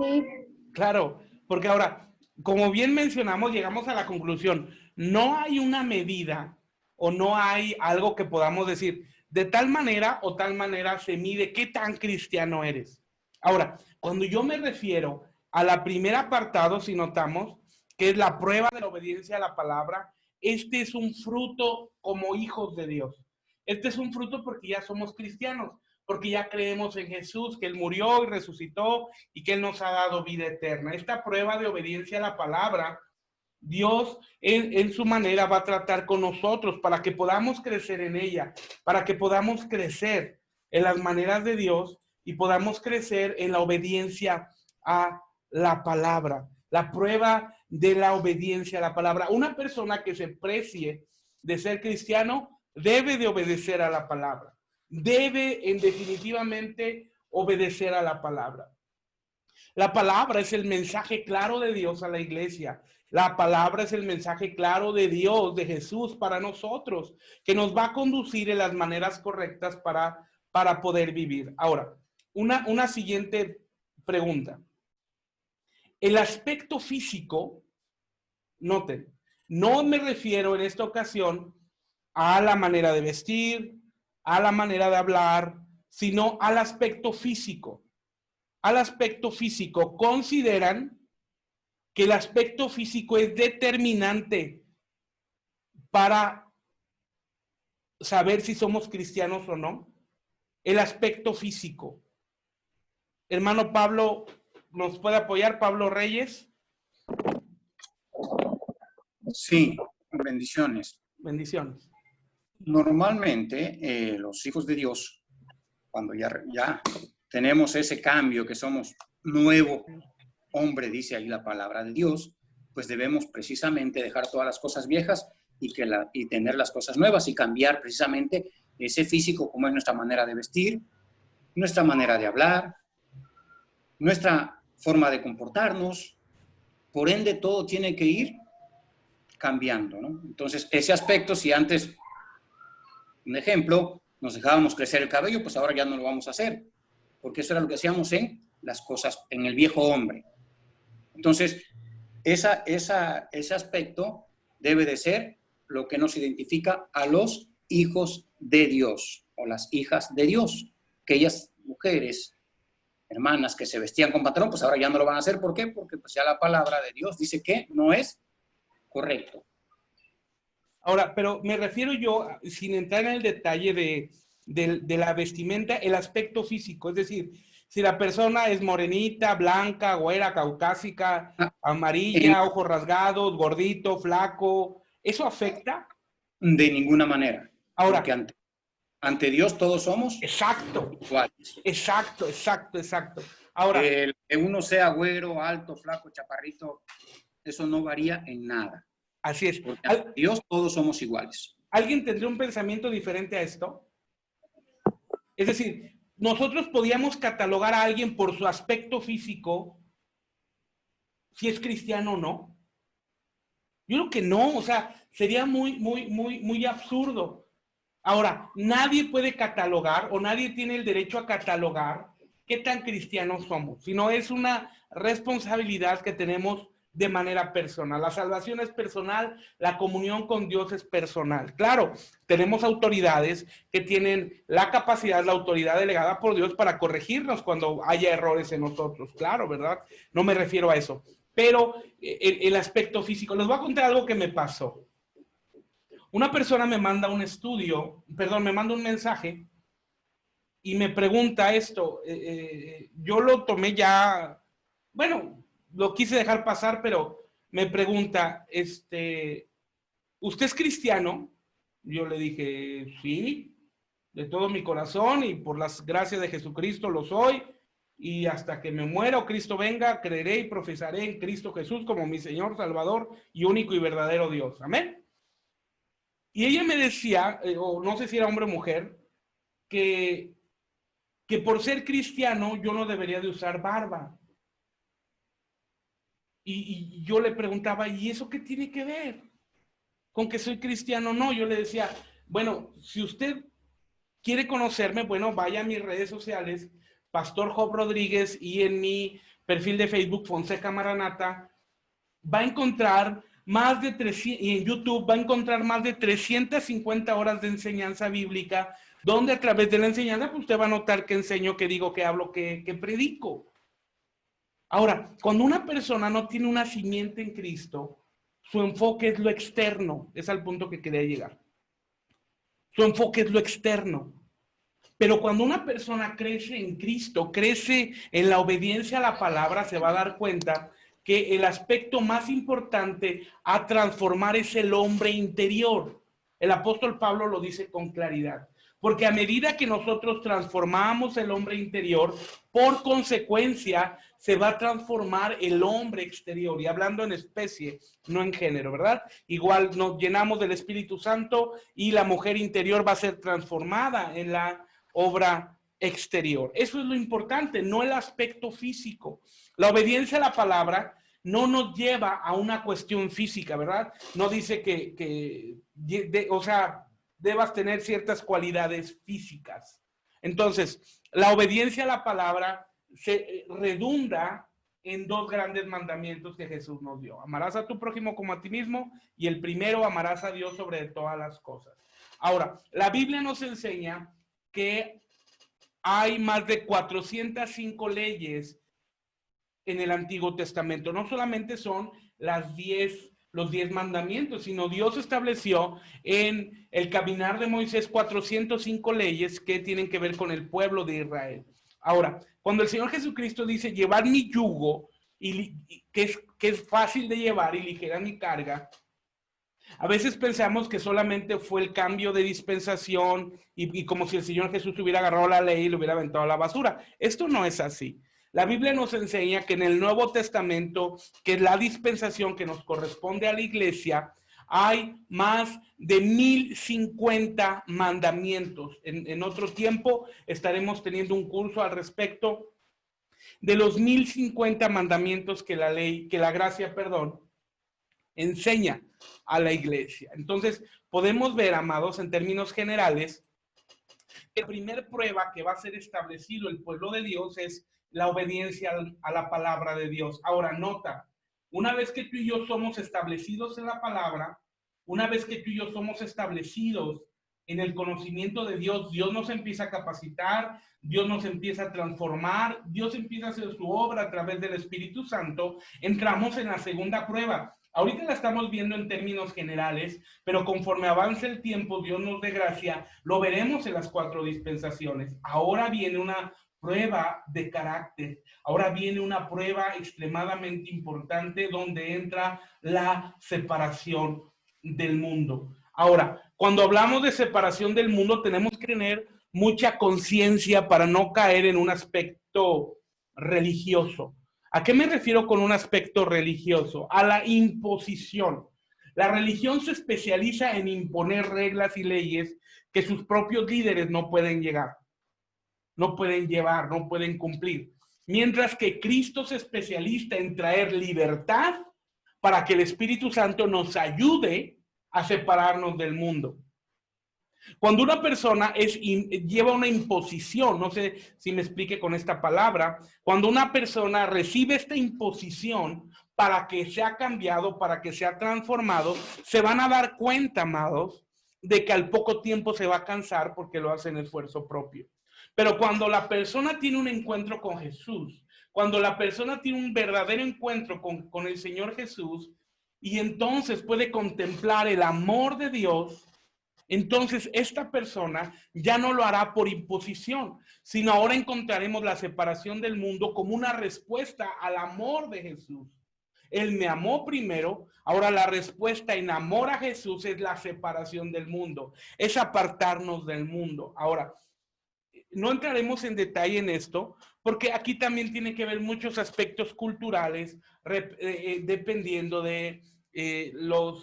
Sí. Claro, porque ahora, como bien mencionamos, llegamos a la conclusión, no hay una medida o no hay algo que podamos decir, de tal manera o tal manera se mide qué tan cristiano eres. Ahora, cuando yo me refiero a la primer apartado, si notamos, que es la prueba de la obediencia a la palabra, este es un fruto como hijos de Dios. Este es un fruto porque ya somos cristianos, porque ya creemos en Jesús, que Él murió y resucitó y que Él nos ha dado vida eterna. Esta prueba de obediencia a la palabra, Dios en su manera va a tratar con nosotros para que podamos crecer en ella, para que podamos crecer en las maneras de Dios y podamos crecer en la obediencia a la palabra. La prueba de la obediencia a la palabra. Una persona que se precie de ser cristiano debe de obedecer a la palabra. Debe en definitivamente obedecer a la palabra. La palabra es el mensaje claro de Dios a la iglesia. La palabra es el mensaje claro de Dios, de Jesús para nosotros, que nos va a conducir en las maneras correctas para poder vivir. Ahora, una siguiente pregunta. El aspecto físico, noten, no me refiero en esta ocasión a la manera de vestir, a la manera de hablar, sino al aspecto físico. Al aspecto físico, consideran que el aspecto físico es determinante para saber si somos cristianos o no. El aspecto físico. Hermano Pablo, ¿nos puede apoyar? Pablo Reyes. Sí, bendiciones. Bendiciones. Normalmente los hijos de Dios, cuando ya tenemos ese cambio, que somos nuevo hombre, dice ahí la palabra de Dios, pues debemos precisamente dejar todas las cosas viejas y tener las cosas nuevas y cambiar precisamente ese físico, como es nuestra manera de vestir, nuestra manera de hablar, nuestra forma de comportarnos. Por ende, todo tiene que ir cambiando, ¿no? Entonces, ese aspecto, si antes, un ejemplo, nos dejábamos crecer el cabello, pues ahora ya no lo vamos a hacer, porque eso era lo que hacíamos en las cosas, en el viejo hombre. Entonces, ese aspecto debe de ser lo que nos identifica a los hijos de Dios o las hijas de Dios. Aquellas mujeres, hermanas que se vestían con pantalón, pues ahora ya no lo van a hacer. ¿Por qué? Porque pues ya la palabra de Dios dice que no es correcto. Ahora, pero me refiero yo, sin entrar en el detalle de la vestimenta, el aspecto físico, es decir, si la persona es morenita, blanca, güera, caucásica, amarilla, ojos rasgados, gordito, flaco, ¿eso afecta? De ninguna manera. Ahora, porque ante Dios todos somos iguales. Exacto. Ahora, que uno sea güero, alto, flaco, chaparrito, eso no varía en nada. Así es. Porque ante Dios todos somos iguales. ¿Alguien tendría un pensamiento diferente a esto? Es decir, nosotros podíamos catalogar a alguien por su aspecto físico, si es cristiano o no. Yo creo que no, o sea, sería muy absurdo. Ahora, nadie puede catalogar o nadie tiene el derecho a catalogar qué tan cristianos somos, sino es una responsabilidad que tenemos de manera personal. La salvación es personal, la comunión con Dios es personal. Claro, tenemos autoridades que tienen la capacidad, la autoridad delegada por Dios para corregirnos cuando haya errores en nosotros. Claro, ¿verdad? No me refiero a eso. Pero el aspecto físico, les voy a contar algo que me pasó. Una persona me manda un me manda un mensaje y me pregunta esto. Yo lo tomé ya, bueno, lo quise dejar pasar, pero me pregunta, ¿usted es cristiano? Yo le dije, sí, de todo mi corazón y por las gracias de Jesucristo lo soy. Y hasta que me muera o Cristo venga, creeré y profesaré en Cristo Jesús como mi Señor, Salvador y único y verdadero Dios. Amén. Y ella me decía, o no sé si era hombre o mujer, que por ser cristiano yo no debería de usar barba. Y yo le preguntaba, ¿y eso qué tiene que ver con que soy cristiano? No, yo le decía, bueno, si usted quiere conocerme, bueno, vaya a mis redes sociales, Pastor Job Rodríguez, y en mi perfil de Facebook, Fonseca Maranata, va a encontrar más de 300, y en YouTube va a encontrar más de 350 horas de enseñanza bíblica, donde a través de la enseñanza, pues usted va a notar que enseño, que digo, que hablo, que predico. Ahora, cuando una persona no tiene una simiente en Cristo, su enfoque es lo externo, es al punto que quería llegar. Su enfoque es lo externo. Pero cuando una persona crece en Cristo, crece en la obediencia a la palabra, se va a dar cuenta que el aspecto más importante a transformar es el hombre interior. El apóstol Pablo lo dice con claridad. Porque a medida que nosotros transformamos el hombre interior, por consecuencia se va a transformar el hombre exterior. Y hablando en especie, no en género, ¿verdad? Igual nos llenamos del Espíritu Santo y la mujer interior va a ser transformada en la obra exterior. Eso es lo importante, no el aspecto físico. La obediencia a la palabra no nos lleva a una cuestión física, ¿verdad? No dice o sea, debas tener ciertas cualidades físicas. Entonces, la obediencia a la palabra se redunda en dos grandes mandamientos que Jesús nos dio. Amarás a tu prójimo como a ti mismo, y el primero, amarás a Dios sobre todas las cosas. Ahora, la Biblia nos enseña que hay más de 405 leyes en el Antiguo Testamento. No solamente son los 10 mandamientos, sino Dios estableció en el caminar de Moisés 405 leyes que tienen que ver con el pueblo de Israel. Ahora, cuando el Señor Jesucristo dice, llevar mi yugo, que es fácil de llevar y ligera mi carga, a veces pensamos que solamente fue el cambio de dispensación y como si el Señor Jesús hubiera agarrado la ley y lo hubiera aventado a la basura. Esto no es así. La Biblia nos enseña que en el Nuevo Testamento, que es la dispensación que nos corresponde a la iglesia, hay más de 1050 mandamientos. En otro tiempo estaremos teniendo un curso al respecto de los 1050 mandamientos que la gracia, enseña a la iglesia. Entonces, podemos ver, amados, en términos generales, que la primera prueba que va a ser establecido el pueblo de Dios es la obediencia a la palabra de Dios. Ahora, nota, una vez que tú y yo somos establecidos en la palabra, una vez que tú y yo somos establecidos en el conocimiento de Dios, Dios nos empieza a capacitar, Dios nos empieza a transformar, Dios empieza a hacer su obra a través del Espíritu Santo, entramos en la segunda prueba. Ahorita la estamos viendo en términos generales, pero conforme avance el tiempo, Dios nos dé gracia, lo veremos en las 4 dispensaciones. Ahora viene una prueba de carácter, ahora viene una prueba extremadamente importante donde entra la separación del mundo. Ahora, cuando hablamos de separación del mundo, tenemos que tener mucha conciencia para no caer en un aspecto religioso. ¿A qué me refiero con un aspecto religioso? A la imposición. La religión se especializa en imponer reglas y leyes que sus propios líderes no pueden llevar, no pueden cumplir. Mientras que Cristo se especializa en traer libertad para que el Espíritu Santo nos ayude a separarnos del mundo. Cuando una persona lleva una imposición, no sé si me explique con esta palabra, cuando una persona recibe esta imposición, para que sea cambiado, para que sea transformado, se van a dar cuenta, amados, de que al poco tiempo se va a cansar porque lo hace en esfuerzo propio. Pero cuando la persona tiene un encuentro con Jesús, cuando la persona tiene un verdadero encuentro con el Señor Jesús, y entonces puede contemplar el amor de Dios, entonces esta persona ya no lo hará por imposición, sino ahora encontraremos la separación del mundo como una respuesta al amor de Jesús. Él me amó primero, ahora la respuesta en amor a Jesús es la separación del mundo, es apartarnos del mundo. Ahora, no entraremos en detalle en esto, porque aquí también tiene que ver muchos aspectos culturales, dependiendo de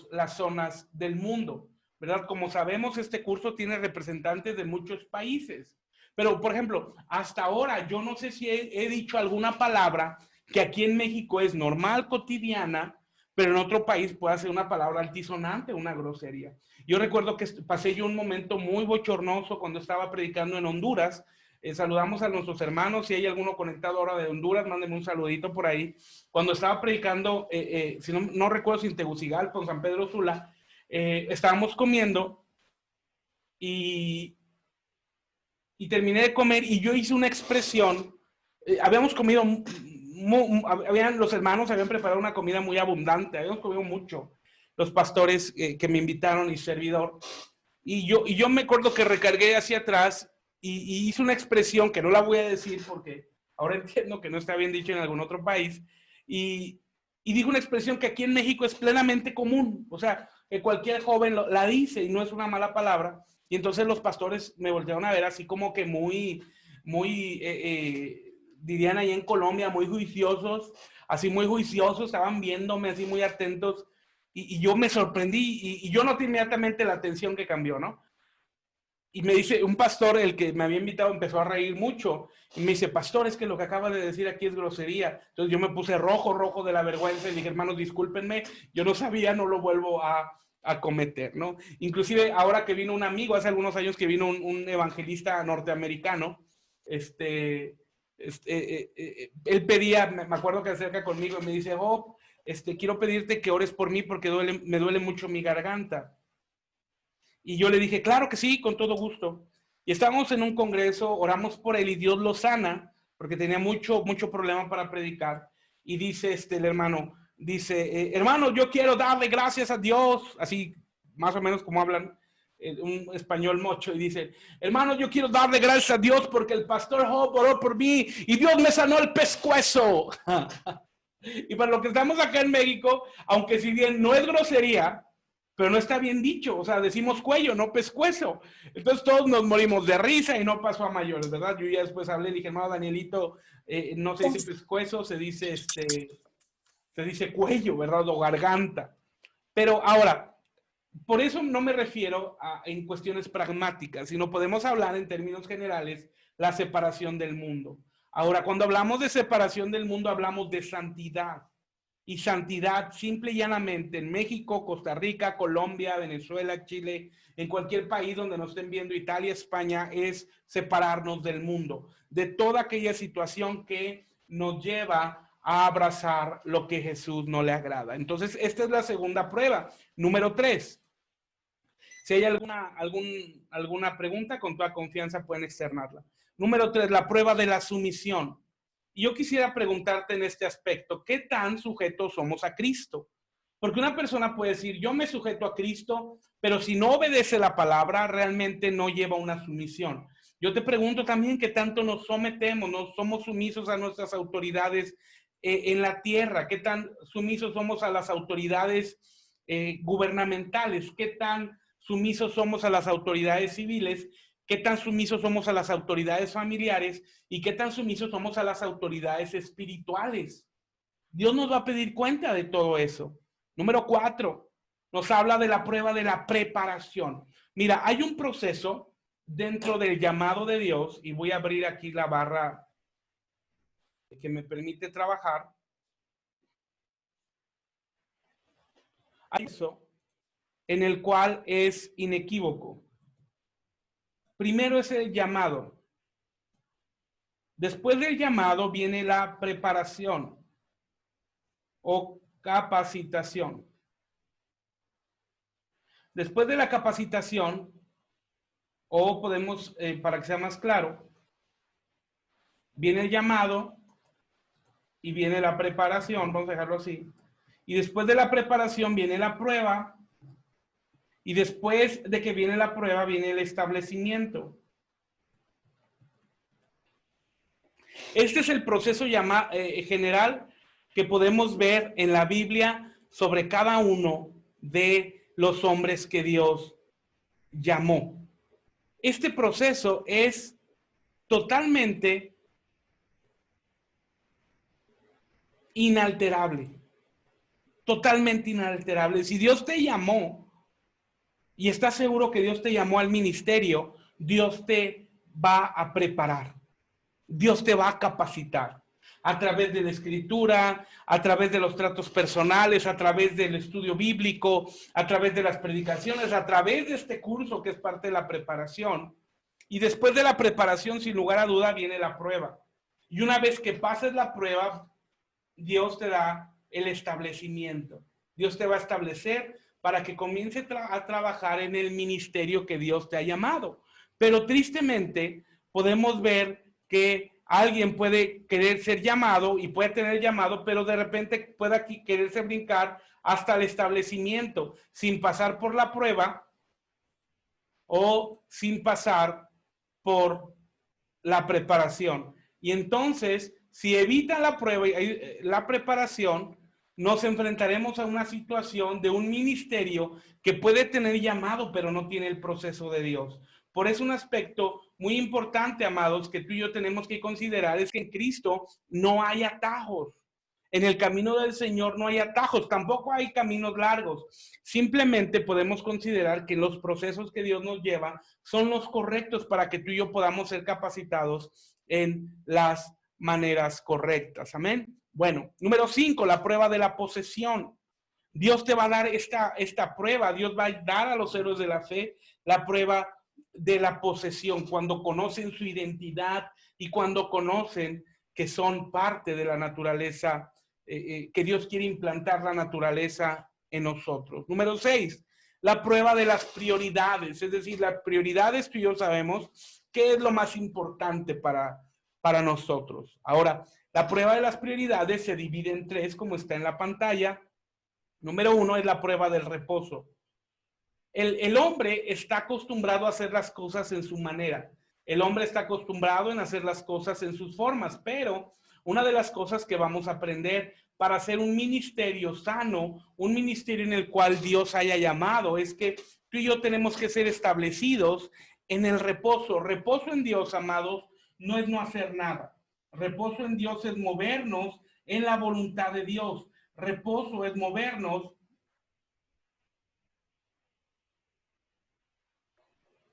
las zonas del mundo, ¿verdad? Como sabemos, este curso tiene representantes de muchos países, pero, por ejemplo, hasta ahora yo no sé si he dicho alguna palabra que aquí en México es normal, cotidiana, pero en otro país puede ser una palabra altisonante, una grosería. Yo recuerdo que pasé yo un momento muy bochornoso cuando estaba predicando en Honduras. Saludamos a nuestros hermanos, si hay alguno conectado ahora de Honduras, mándenme un saludito por ahí. Cuando estaba predicando, si no recuerdo si en Tegucigalpa, con San Pedro Sula, estábamos comiendo y terminé de comer y yo hice una expresión. Habíamos comido, los hermanos habían preparado una comida muy abundante, habíamos comido mucho, los pastores que me invitaron y servidor, y yo me acuerdo que recargué hacia atrás y hice una expresión que no la voy a decir porque ahora entiendo que no está bien dicho en algún otro país, y digo una expresión que aquí en México es plenamente común, o sea, que cualquier joven la dice y no es una mala palabra. Y entonces los pastores me voltearon a ver así como que muy, dirían ahí en Colombia, muy juiciosos, estaban viéndome así muy atentos, y yo me sorprendí, y yo noté inmediatamente la atención que cambió, ¿no? Y me dice, un pastor, el que me había invitado, empezó a reír mucho, y me dice, pastor, es que lo que acaba de decir aquí es grosería. Entonces yo me puse rojo de la vergüenza, y dije, hermanos, discúlpenme, yo no sabía, no lo vuelvo a cometer, ¿no? Inclusive ahora que vino un amigo, hace algunos años que vino un evangelista norteamericano, él pedía, me acuerdo que acerca conmigo, y me dice, oh, quiero pedirte que ores por mí porque me duele mucho mi garganta. Y yo le dije, claro que sí, con todo gusto. Y estábamos en un congreso, oramos por él y Dios lo sana, porque tenía mucho problema para predicar. Y dice el hermano, dice, hermano, yo quiero darle gracias a Dios, así más o menos como hablan un español mocho, y dice, hermano, yo quiero darle gracias a Dios porque el pastor Job oró por mí y Dios me sanó el pescuezo. Y para lo que estamos acá en México, aunque si bien no es grosería, pero no está bien dicho, o sea, decimos cuello, no pescuezo. Entonces todos nos morimos de risa y no pasó a mayores, ¿verdad? Yo ya después hablé y dije, no, Danielito, no se dice pescuezo, se dice cuello, ¿verdad? O garganta. Pero ahora, por eso no me refiero en cuestiones pragmáticas, sino podemos hablar en términos generales, la separación del mundo. Ahora, cuando hablamos de separación del mundo, hablamos de santidad. Y santidad, simple y llanamente, en México, Costa Rica, Colombia, Venezuela, Chile, en cualquier país donde nos estén viendo, Italia, España, es separarnos del mundo, de toda aquella situación que nos lleva a abrazar lo que Jesús no le agrada. Entonces, esta es la segunda prueba. Número 3. Si hay alguna pregunta, con toda confianza pueden externarla. Número 3, la prueba de la sumisión. Y yo quisiera preguntarte en este aspecto, ¿qué tan sujetos somos a Cristo? Porque una persona puede decir, yo me sujeto a Cristo, pero si no obedece la palabra, realmente no lleva una sumisión. Yo te pregunto también, ¿qué tanto nos sometemos, no somos sumisos a nuestras autoridades en la tierra? ¿Qué tan sumisos somos a las autoridades gubernamentales? ¿Qué tan sumisos somos a las autoridades civiles? ¿Qué tan sumisos somos a las autoridades familiares? ¿Y qué tan sumisos somos a las autoridades espirituales? Dios nos va a pedir cuenta de todo eso. Número 4, nos habla de la prueba de la preparación. Mira, hay un proceso dentro del llamado de Dios, y voy a abrir aquí la barra que me permite trabajar. Hay eso en el cual es inequívoco. Primero es el llamado. Después del llamado viene la preparación. o capacitación. Después de la capacitación, o podemos, para que sea más claro, viene el llamado y viene la preparación, vamos a dejarlo así. Y después de la preparación viene la prueba, y después de que viene la prueba viene el establecimiento. Este es el proceso general que podemos ver en la Biblia sobre cada uno de los hombres que Dios llamó. Este proceso es totalmente inalterable. Totalmente inalterable. Si Dios te llamó y estás seguro que Dios te llamó al ministerio, Dios te va a preparar. Dios te va a capacitar a través de la escritura, a través de los tratos personales, a través del estudio bíblico, a través de las predicaciones, a través de este curso que es parte de la preparación. Y después de la preparación, sin lugar a duda, viene la prueba. Y una vez que pases la prueba, Dios te da el establecimiento. Dios te va a establecer para que comience a trabajar en el ministerio que Dios te ha llamado. Pero tristemente podemos ver que alguien puede querer ser llamado y puede tener llamado, pero de repente puede aquí quererse brincar hasta el establecimiento sin pasar por la prueba o sin pasar por la preparación. Y entonces, si evitan la prueba y la preparación, nos enfrentaremos a una situación de un ministerio que puede tener llamado, pero no tiene el proceso de Dios. Por eso un aspecto muy importante, amados, que tú y yo tenemos que considerar es que en Cristo no hay atajos. En el camino del Señor no hay atajos, tampoco hay caminos largos. Simplemente podemos considerar que los procesos que Dios nos lleva son los correctos para que tú y yo podamos ser capacitados en las maneras correctas. Amén. Bueno, número 5, la prueba de la posesión. Dios te va a dar esta prueba. Dios va a dar a los héroes de la fe la prueba de la posesión, cuando conocen su identidad y cuando conocen que son parte de la naturaleza, que Dios quiere implantar la naturaleza en nosotros. Número 6, la prueba de las prioridades, es decir, las prioridades tú y yo sabemos qué es lo más importante para nosotros. Ahora, la prueba de las prioridades se divide en 3, como está en la pantalla. Número 1 es la prueba del reposo. El hombre está acostumbrado a hacer las cosas en su manera. El hombre está acostumbrado en hacer las cosas en sus formas, pero una de las cosas que vamos a aprender para hacer un ministerio sano, un ministerio en el cual Dios haya llamado, es que tú y yo tenemos que ser establecidos en el reposo. Reposo en Dios, amados, no es no hacer nada. Reposo en Dios es movernos en la voluntad de Dios. Reposo es movernos.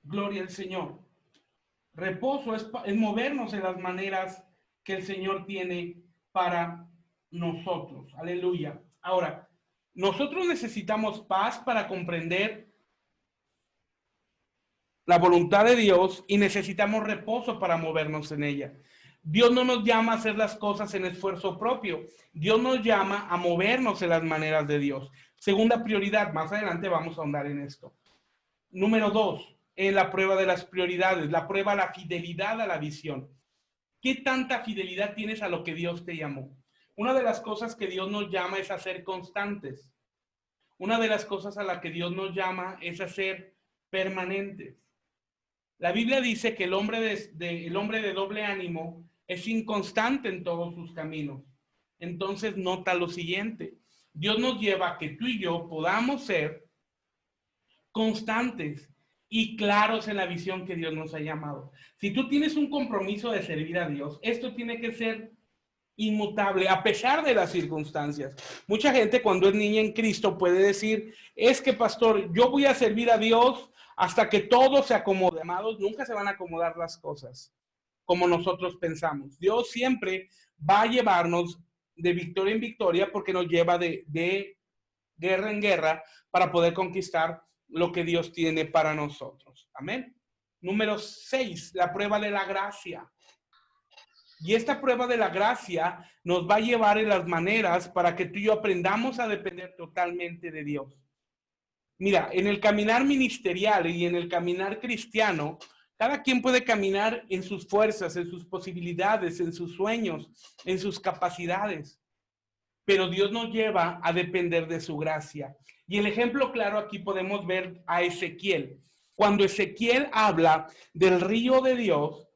Gloria al Señor. Reposo es movernos en las maneras que el Señor tiene para nosotros. Aleluya. Ahora, nosotros necesitamos paz para comprender la voluntad de Dios y necesitamos reposo para movernos en ella. Dios no nos llama a hacer las cosas en esfuerzo propio. Dios nos llama a movernos en las maneras de Dios. Segunda prioridad, más adelante vamos a ahondar en esto. Número 2, en la prueba de las prioridades, la prueba de la fidelidad a la visión. ¿Qué tanta fidelidad tienes a lo que Dios te llamó? Una de las cosas que Dios nos llama es a ser constantes. Una de las cosas a la que Dios nos llama es a ser permanentes. La Biblia dice que el hombre de doble ánimo es inconstante en todos sus caminos. Entonces nota lo siguiente. Dios nos lleva a que tú y yo podamos ser constantes y claros en la visión que Dios nos ha llamado. Si tú tienes un compromiso de servir a Dios, esto tiene que ser inmutable a pesar de las circunstancias. Mucha gente cuando es niña en Cristo puede decir, es que pastor, yo voy a servir a Dios hasta que todo se acomode. Amados, nunca se van a acomodar las cosas como nosotros pensamos. Dios siempre va a llevarnos de victoria en victoria porque nos lleva de guerra en guerra para poder conquistar lo que Dios tiene para nosotros. Amén. Número 6, la prueba de la gracia. Y esta prueba de la gracia nos va a llevar en las maneras para que tú y yo aprendamos a depender totalmente de Dios. Mira, en el caminar ministerial y en el caminar cristiano, cada quien puede caminar en sus fuerzas, en sus posibilidades, en sus sueños, en sus capacidades. Pero Dios nos lleva a depender de su gracia. Y el ejemplo claro aquí podemos ver a Ezequiel. Cuando Ezequiel habla del río de Dios,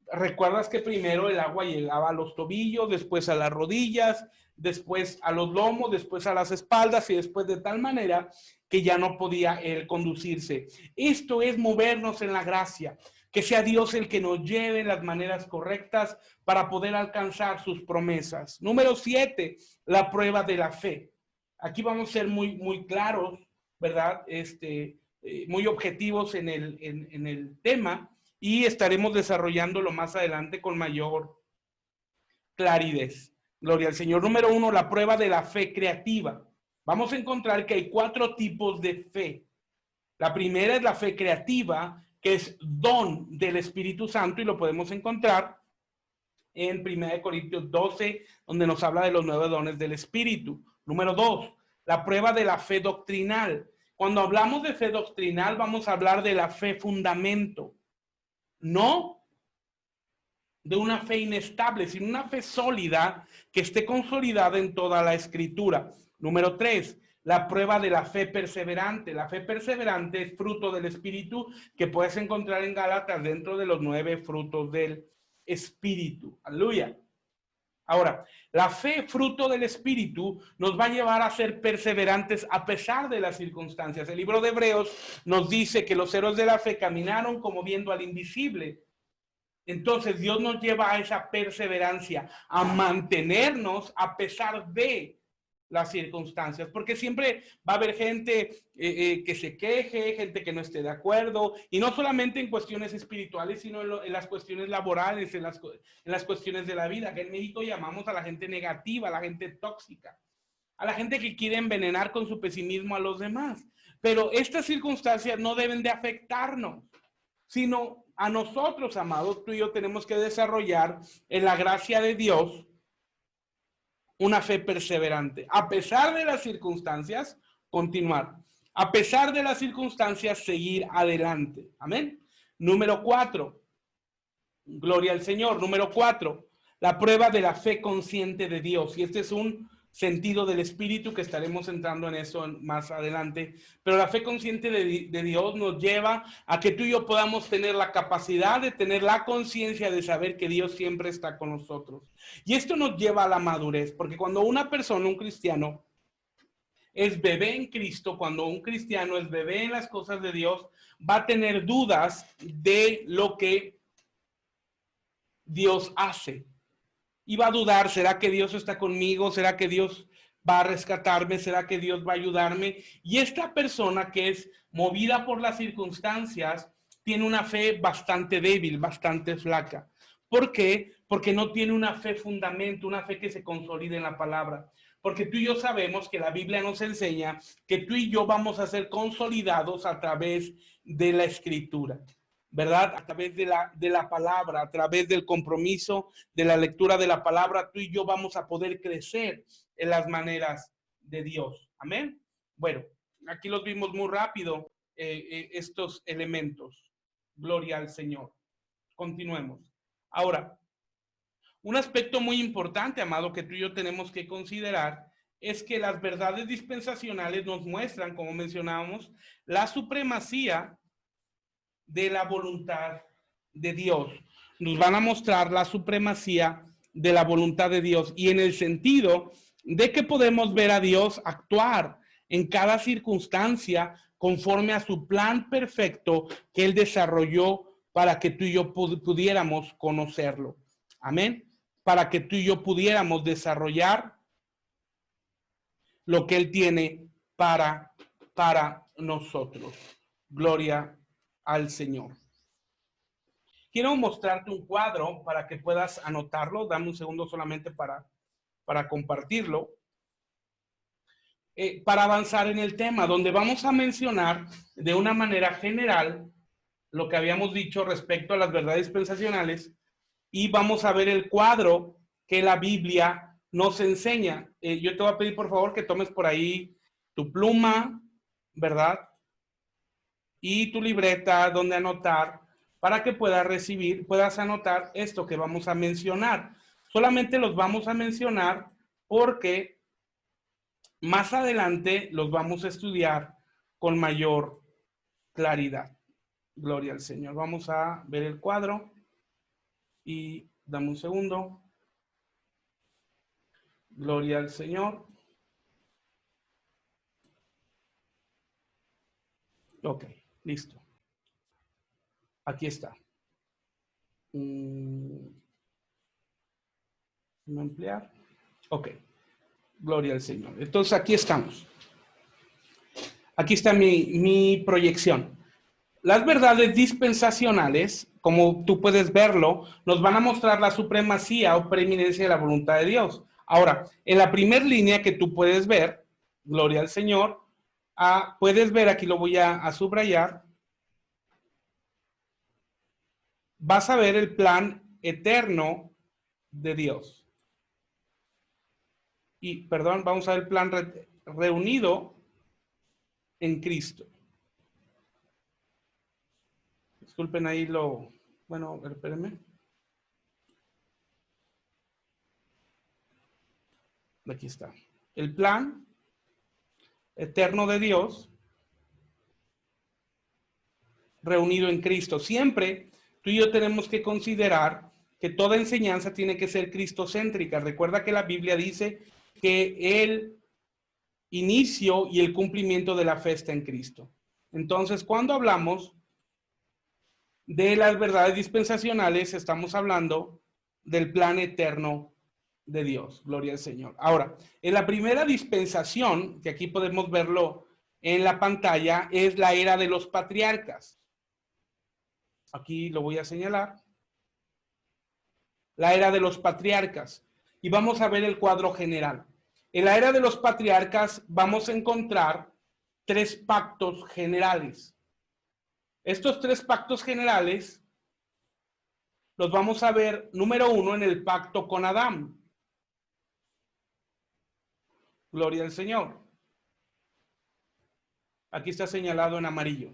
recuerdas que primero el agua llegaba a los tobillos, después a las rodillas, después a los lomos, después a las espaldas y después de tal manera que ya no podía él conducirse. Esto es movernos en la gracia, que sea Dios el que nos lleve en las maneras correctas para poder alcanzar sus promesas. Número 7, la prueba de la fe. Aquí vamos a ser muy claros, ¿verdad? Muy objetivos en el tema y estaremos desarrollándolo más adelante con mayor claridad. Gloria al Señor. Número 1, la prueba de la fe creativa. Vamos a encontrar que hay 4 tipos de fe. La primera es la fe creativa, que es don del Espíritu Santo y lo podemos encontrar en 1 Corintios 12, donde nos habla de los 9 dones del Espíritu. Número 2, la prueba de la fe doctrinal. Cuando hablamos de fe doctrinal, vamos a hablar de la fe fundamento, no de una fe inestable, sino una fe sólida que esté consolidada en toda la Escritura. Número 3, la prueba de la fe perseverante. La fe perseverante es fruto del Espíritu que puedes encontrar en Gálatas dentro de los 9 frutos del Espíritu. Aleluya. Ahora, la fe fruto del Espíritu nos va a llevar a ser perseverantes a pesar de las circunstancias. El libro de Hebreos nos dice que los héroes de la fe caminaron como viendo al invisible. Entonces Dios nos lleva a esa perseverancia, a mantenernos a pesar de las circunstancias, porque siempre va a haber gente que se queje, gente que no esté de acuerdo, y no solamente en cuestiones espirituales, sino en las cuestiones laborales, en las cuestiones de la vida, que en México llamamos a la gente negativa, a la gente tóxica, a la gente que quiere envenenar con su pesimismo a los demás. Pero estas circunstancias no deben de afectarnos, sino a nosotros, amados, tú y yo tenemos que desarrollar en la gracia de Dios una fe perseverante. A pesar de las circunstancias, continuar. A pesar de las circunstancias, seguir adelante. Amén. Número 4. Gloria al Señor. Número 4. La prueba de la fe consciente de Dios. Y este es un sentido del Espíritu que estaremos entrando en eso más adelante. Pero la fe consciente de Dios nos lleva a que tú y yo podamos tener la capacidad de tener la conciencia de saber que Dios siempre está con nosotros. Y esto nos lleva a la madurez, porque cuando una persona, un cristiano, es bebé en Cristo, cuando un cristiano es bebé en las cosas de Dios, va a tener dudas de lo que Dios hace. Y va a dudar, ¿será que Dios está conmigo? ¿Será que Dios va a rescatarme? ¿Será que Dios va a ayudarme? Y esta persona que es movida por las circunstancias tiene una fe bastante débil, bastante flaca. ¿Por qué? Porque no tiene una fe fundamento, una fe que se consolide en la palabra. Porque tú y yo sabemos que la Biblia nos enseña que tú y yo vamos a ser consolidados a través de la Escritura, ¿verdad? A través de la palabra, a través del compromiso de la lectura de la palabra, tú y yo vamos a poder crecer en las maneras de Dios. Amén. Bueno, aquí los vimos muy rápido, estos elementos. Gloria al Señor. Continuemos. Ahora, un aspecto muy importante, amado, que tú y yo tenemos que considerar es que las verdades dispensacionales nos muestran, como mencionábamos, la supremacía de la voluntad de Dios. Nos van a mostrar la supremacía de la voluntad de Dios y en el sentido de que podemos ver a Dios actuar en cada circunstancia conforme a su plan perfecto que Él desarrolló para que tú y yo pudiéramos conocerlo. Amén. Para que tú y yo pudiéramos desarrollar lo que Él tiene para nosotros. Gloria al Señor. Quiero mostrarte un cuadro para que puedas anotarlo. Dame un segundo solamente para compartirlo. Para avanzar en el tema, donde vamos a mencionar de una manera general lo que habíamos dicho respecto a las verdades dispensacionales y vamos a ver el cuadro que la Biblia nos enseña. Yo te voy a pedir por favor que tomes por ahí tu pluma, ¿verdad? Y tu libreta donde anotar para que puedas anotar esto que vamos a mencionar. Solamente los vamos a mencionar porque más adelante los vamos a estudiar con mayor claridad. Gloria al Señor. Vamos a ver el cuadro y dame un segundo. Gloria al Señor. Ok, listo. Aquí está. Ampliar. Ok. Gloria al Señor. Entonces aquí estamos. Aquí está mi proyección. Las verdades dispensacionales, como tú puedes verlo, nos van a mostrar la supremacía o preeminencia de la voluntad de Dios. Ahora, en la primera línea que tú puedes ver, gloria al Señor, puedes ver, aquí lo voy a subrayar, vas a ver el plan eterno de Dios. Y, perdón, vamos a ver el plan reunido en Cristo. Disculpen ahí bueno, espérenme. Aquí está. El plan eterno de Dios reunido en Cristo. Siempre tú y yo tenemos que considerar que toda enseñanza tiene que ser cristocéntrica. Recuerda que la Biblia dice que el inicio y el cumplimiento de la fe está en Cristo. Entonces, cuando hablamos de las verdades dispensacionales, estamos hablando del plan eterno de Dios. Gloria al Señor. Ahora, en la primera dispensación, que aquí podemos verlo en la pantalla, es la era de los patriarcas. Aquí lo voy a señalar. La era de los patriarcas. Y vamos a ver el cuadro general. En la era de los patriarcas vamos a encontrar 3 pactos generales. Estos 3 pactos generales los vamos a ver, número 1, en el pacto con Adán. Gloria al Señor. Aquí está señalado en amarillo.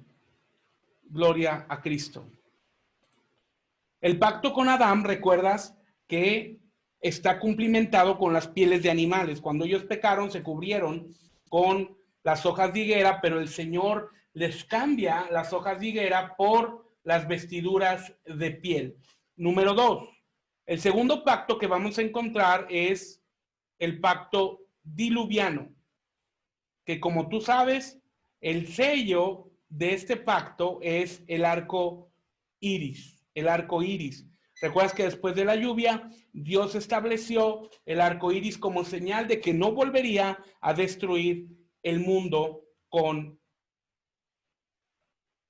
Gloria a Cristo. El pacto con Adán, recuerdas que está cumplimentado con las pieles de animales. Cuando ellos pecaron, se cubrieron con las hojas de higuera, pero el Señor les cambia las hojas de higuera por las vestiduras de piel. Número 2, el segundo pacto que vamos a encontrar es el pacto diluviano, que como tú sabes, el sello de este pacto es el arco iris, el arco iris. Recuerdas que después de la lluvia, Dios estableció el arco iris como señal de que no volvería a destruir el mundo con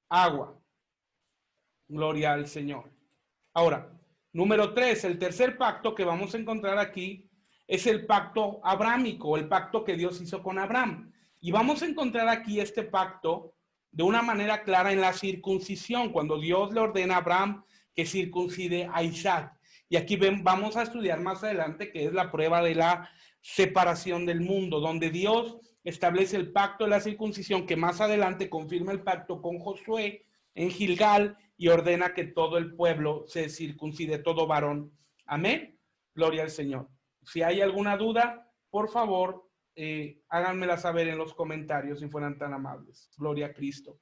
agua. Gloria al Señor. Ahora, número 3, el tercer pacto que vamos a encontrar aquí es el pacto abrámico, el pacto que Dios hizo con Abraham. Y vamos a encontrar aquí este pacto de una manera clara en la circuncisión, cuando Dios le ordena a Abraham que circuncide a Isaac. Y aquí vamos a estudiar más adelante que es la prueba de la separación del mundo, donde Dios establece el pacto de la circuncisión, que más adelante confirma el pacto con Josué en Gilgal y ordena que todo el pueblo se circuncide, todo varón. Amén. Gloria al Señor. Si hay alguna duda, por favor, háganmela saber en los comentarios si fueran tan amables. Gloria a Cristo.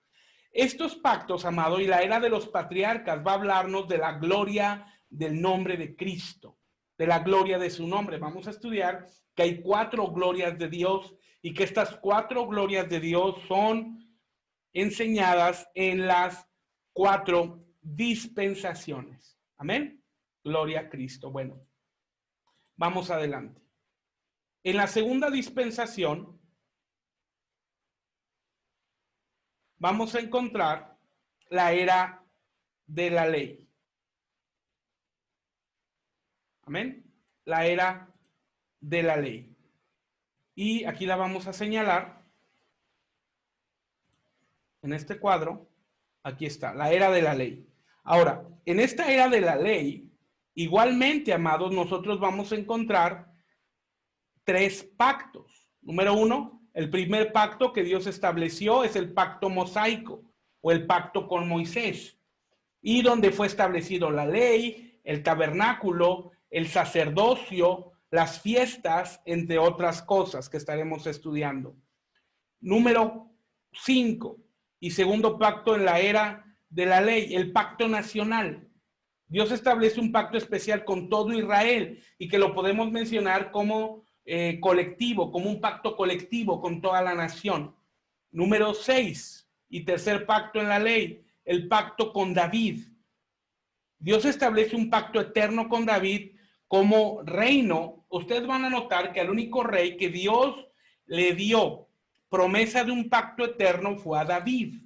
Estos pactos, amado, y la era de los patriarcas va a hablarnos de la gloria del nombre de Cristo, de la gloria de su nombre. Vamos a estudiar que hay 4 glorias de Dios y que estas 4 glorias de Dios son enseñadas en las 4 dispensaciones. Amén. Gloria a Cristo. Bueno, vamos adelante. En la segunda dispensación vamos a encontrar la era de la ley. Amén. La era de la ley. Y aquí la vamos a señalar en este cuadro. Aquí está, la era de la ley. Ahora, en esta era de la ley, Igualmente, amados, nosotros vamos a encontrar 3 pactos. Número 1, el primer pacto que Dios estableció es el pacto mosaico o el pacto con Moisés, y donde fue establecido la ley, el tabernáculo, el sacerdocio, las fiestas, entre otras cosas que estaremos estudiando. Número 5, y segundo pacto en la era de la ley, el pacto nacional. Dios establece un pacto especial con todo Israel y que lo podemos mencionar como colectivo, como un pacto colectivo con toda la nación. Número 6, y tercer pacto en la ley, el pacto con David. Dios establece un pacto eterno con David como reino. Ustedes van a notar que al único rey que Dios le dio promesa de un pacto eterno fue a David.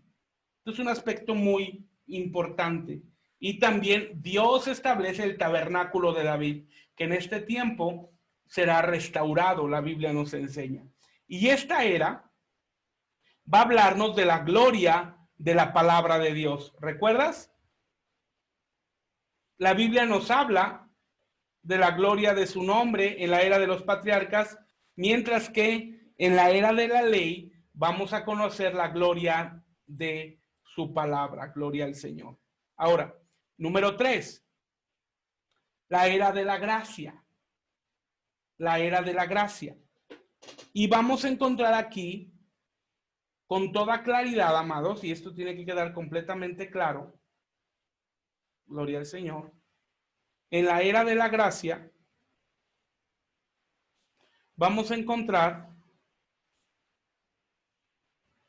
Esto es un aspecto muy importante. Y también Dios establece el tabernáculo de David, que en este tiempo será restaurado, la Biblia nos enseña. Y esta era va a hablarnos de la gloria de la palabra de Dios. ¿Recuerdas? La Biblia nos habla de la gloria de su nombre en la era de los patriarcas, mientras que en la era de la ley vamos a conocer la gloria de su palabra. Gloria al Señor. Ahora, número 3, la era de la gracia. La era de la gracia. Y vamos a encontrar aquí, con toda claridad, amados, y esto tiene que quedar completamente claro, gloria al Señor, en la era de la gracia, vamos a encontrar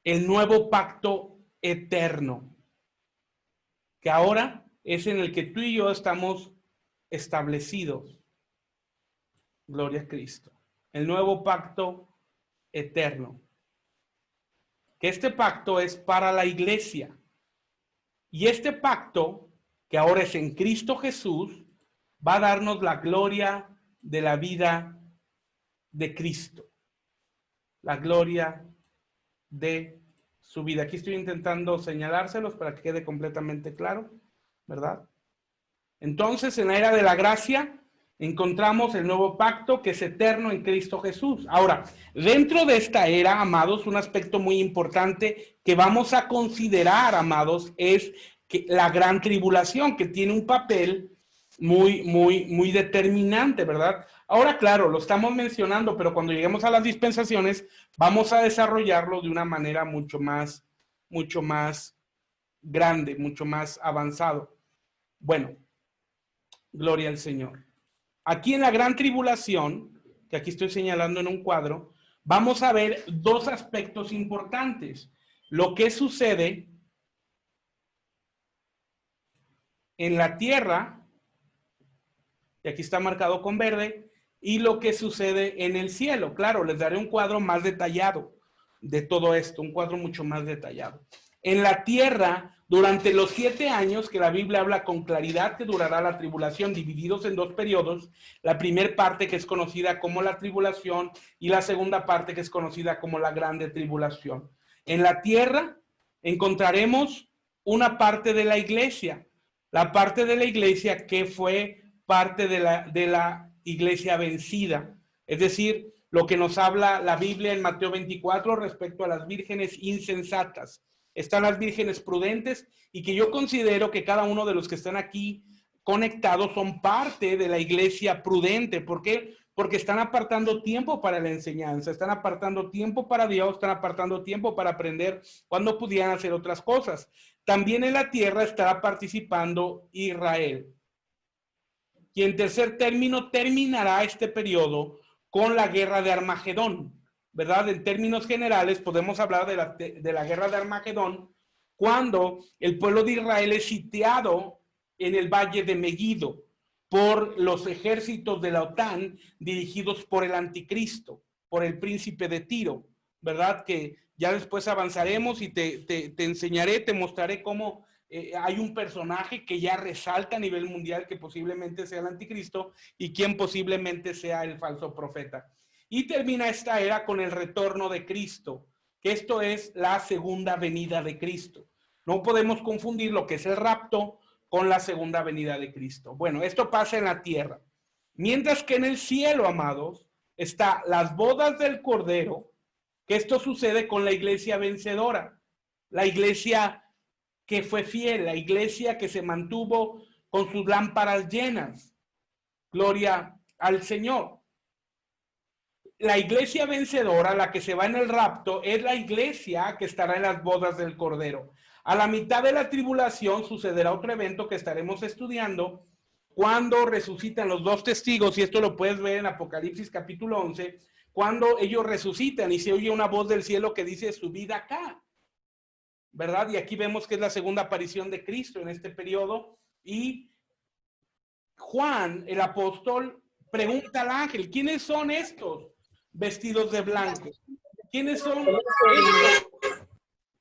el nuevo pacto eterno, que ahora es en el que tú y yo estamos establecidos. Gloria a Cristo. El nuevo pacto eterno. Que este pacto es para la iglesia. Y este pacto, que ahora es en Cristo Jesús, va a darnos la gloria de la vida de Cristo. La gloria de su vida. Aquí estoy intentando señalárselos para que quede completamente claro, ¿verdad? Entonces, en la era de la gracia, encontramos el nuevo pacto que es eterno en Cristo Jesús. Ahora, dentro de esta era, amados, un aspecto muy importante que vamos a considerar, amados, es que la gran tribulación, que tiene un papel muy determinante, ¿verdad? Ahora, claro, lo estamos mencionando, pero cuando lleguemos a las dispensaciones, vamos a desarrollarlo de una manera mucho más grande, mucho más avanzado. Bueno, gloria al Señor. Aquí en la gran tribulación, que aquí estoy señalando en un cuadro, vamos a ver 2 aspectos importantes. Lo que sucede en la tierra, y aquí está marcado con verde, y lo que sucede en el cielo. Claro, les daré un cuadro más detallado de todo esto, un cuadro mucho más detallado. En la tierra, durante los 7 años que la Biblia habla con claridad que durará la tribulación, divididos en 2 periodos, la primera parte que es conocida como la tribulación y la segunda parte que es conocida como la grande tribulación. En la tierra encontraremos una parte de la iglesia, la parte de la iglesia que fue parte de la iglesia vencida, es decir, lo que nos habla la Biblia en Mateo 24 respecto a las vírgenes insensatas. Están las vírgenes prudentes y que yo considero que cada uno de los que están aquí conectados son parte de la iglesia prudente. ¿Por qué? Porque están apartando tiempo para la enseñanza, están apartando tiempo para Dios, están apartando tiempo para aprender cuando pudieran hacer otras cosas. También en la tierra estará participando Israel. Y en tercer término terminará este periodo con la guerra de Armagedón. ¿Verdad? En términos generales podemos hablar de la guerra de Armagedón cuando el pueblo de Israel es sitiado en el valle de Megiddo por los ejércitos de la OTAN dirigidos por el anticristo, por el príncipe de Tiro, ¿verdad? Que ya después avanzaremos y te enseñaré, te mostraré cómo hay un personaje que ya resalta a nivel mundial que posiblemente sea el anticristo y quien posiblemente sea el falso profeta. Y termina esta era con el retorno de Cristo, que esto es la segunda venida de Cristo. No podemos confundir lo que es el rapto con la segunda venida de Cristo. Bueno, esto pasa en la tierra. Mientras que en el cielo, amados, está las bodas del Cordero, que esto sucede con la iglesia vencedora, la iglesia que fue fiel, la iglesia que se mantuvo con sus lámparas llenas. Gloria al Señor. La iglesia vencedora, la que se va en el rapto, es la iglesia que estará en las bodas del Cordero. A la mitad de la tribulación sucederá otro evento que estaremos estudiando cuando resucitan los dos testigos, y esto lo puedes ver en Apocalipsis capítulo 11, cuando ellos resucitan y se oye una voz del cielo que dice: subid acá, ¿verdad? Y aquí vemos que es la segunda aparición de Cristo en este periodo, y Juan, el apóstol, pregunta al ángel: ¿quiénes son estos vestidos de blanco? ¿Quiénes son estos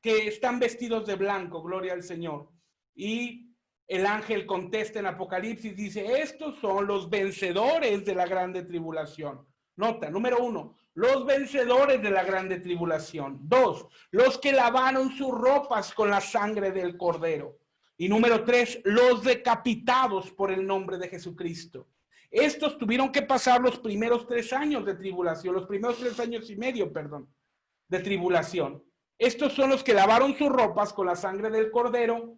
que están vestidos de blanco? Gloria al Señor. Y el ángel contesta en Apocalipsis, dice: estos son los vencedores de la grande tribulación. Nota, número 1, los vencedores de la grande tribulación. 2, los que lavaron sus ropas con la sangre del Cordero. Y número 3, los decapitados por el nombre de Jesucristo. Estos tuvieron que pasar los primeros 3 años de tribulación, los primeros 3 años y medio, perdón, de tribulación. Estos son los que lavaron sus ropas con la sangre del Cordero.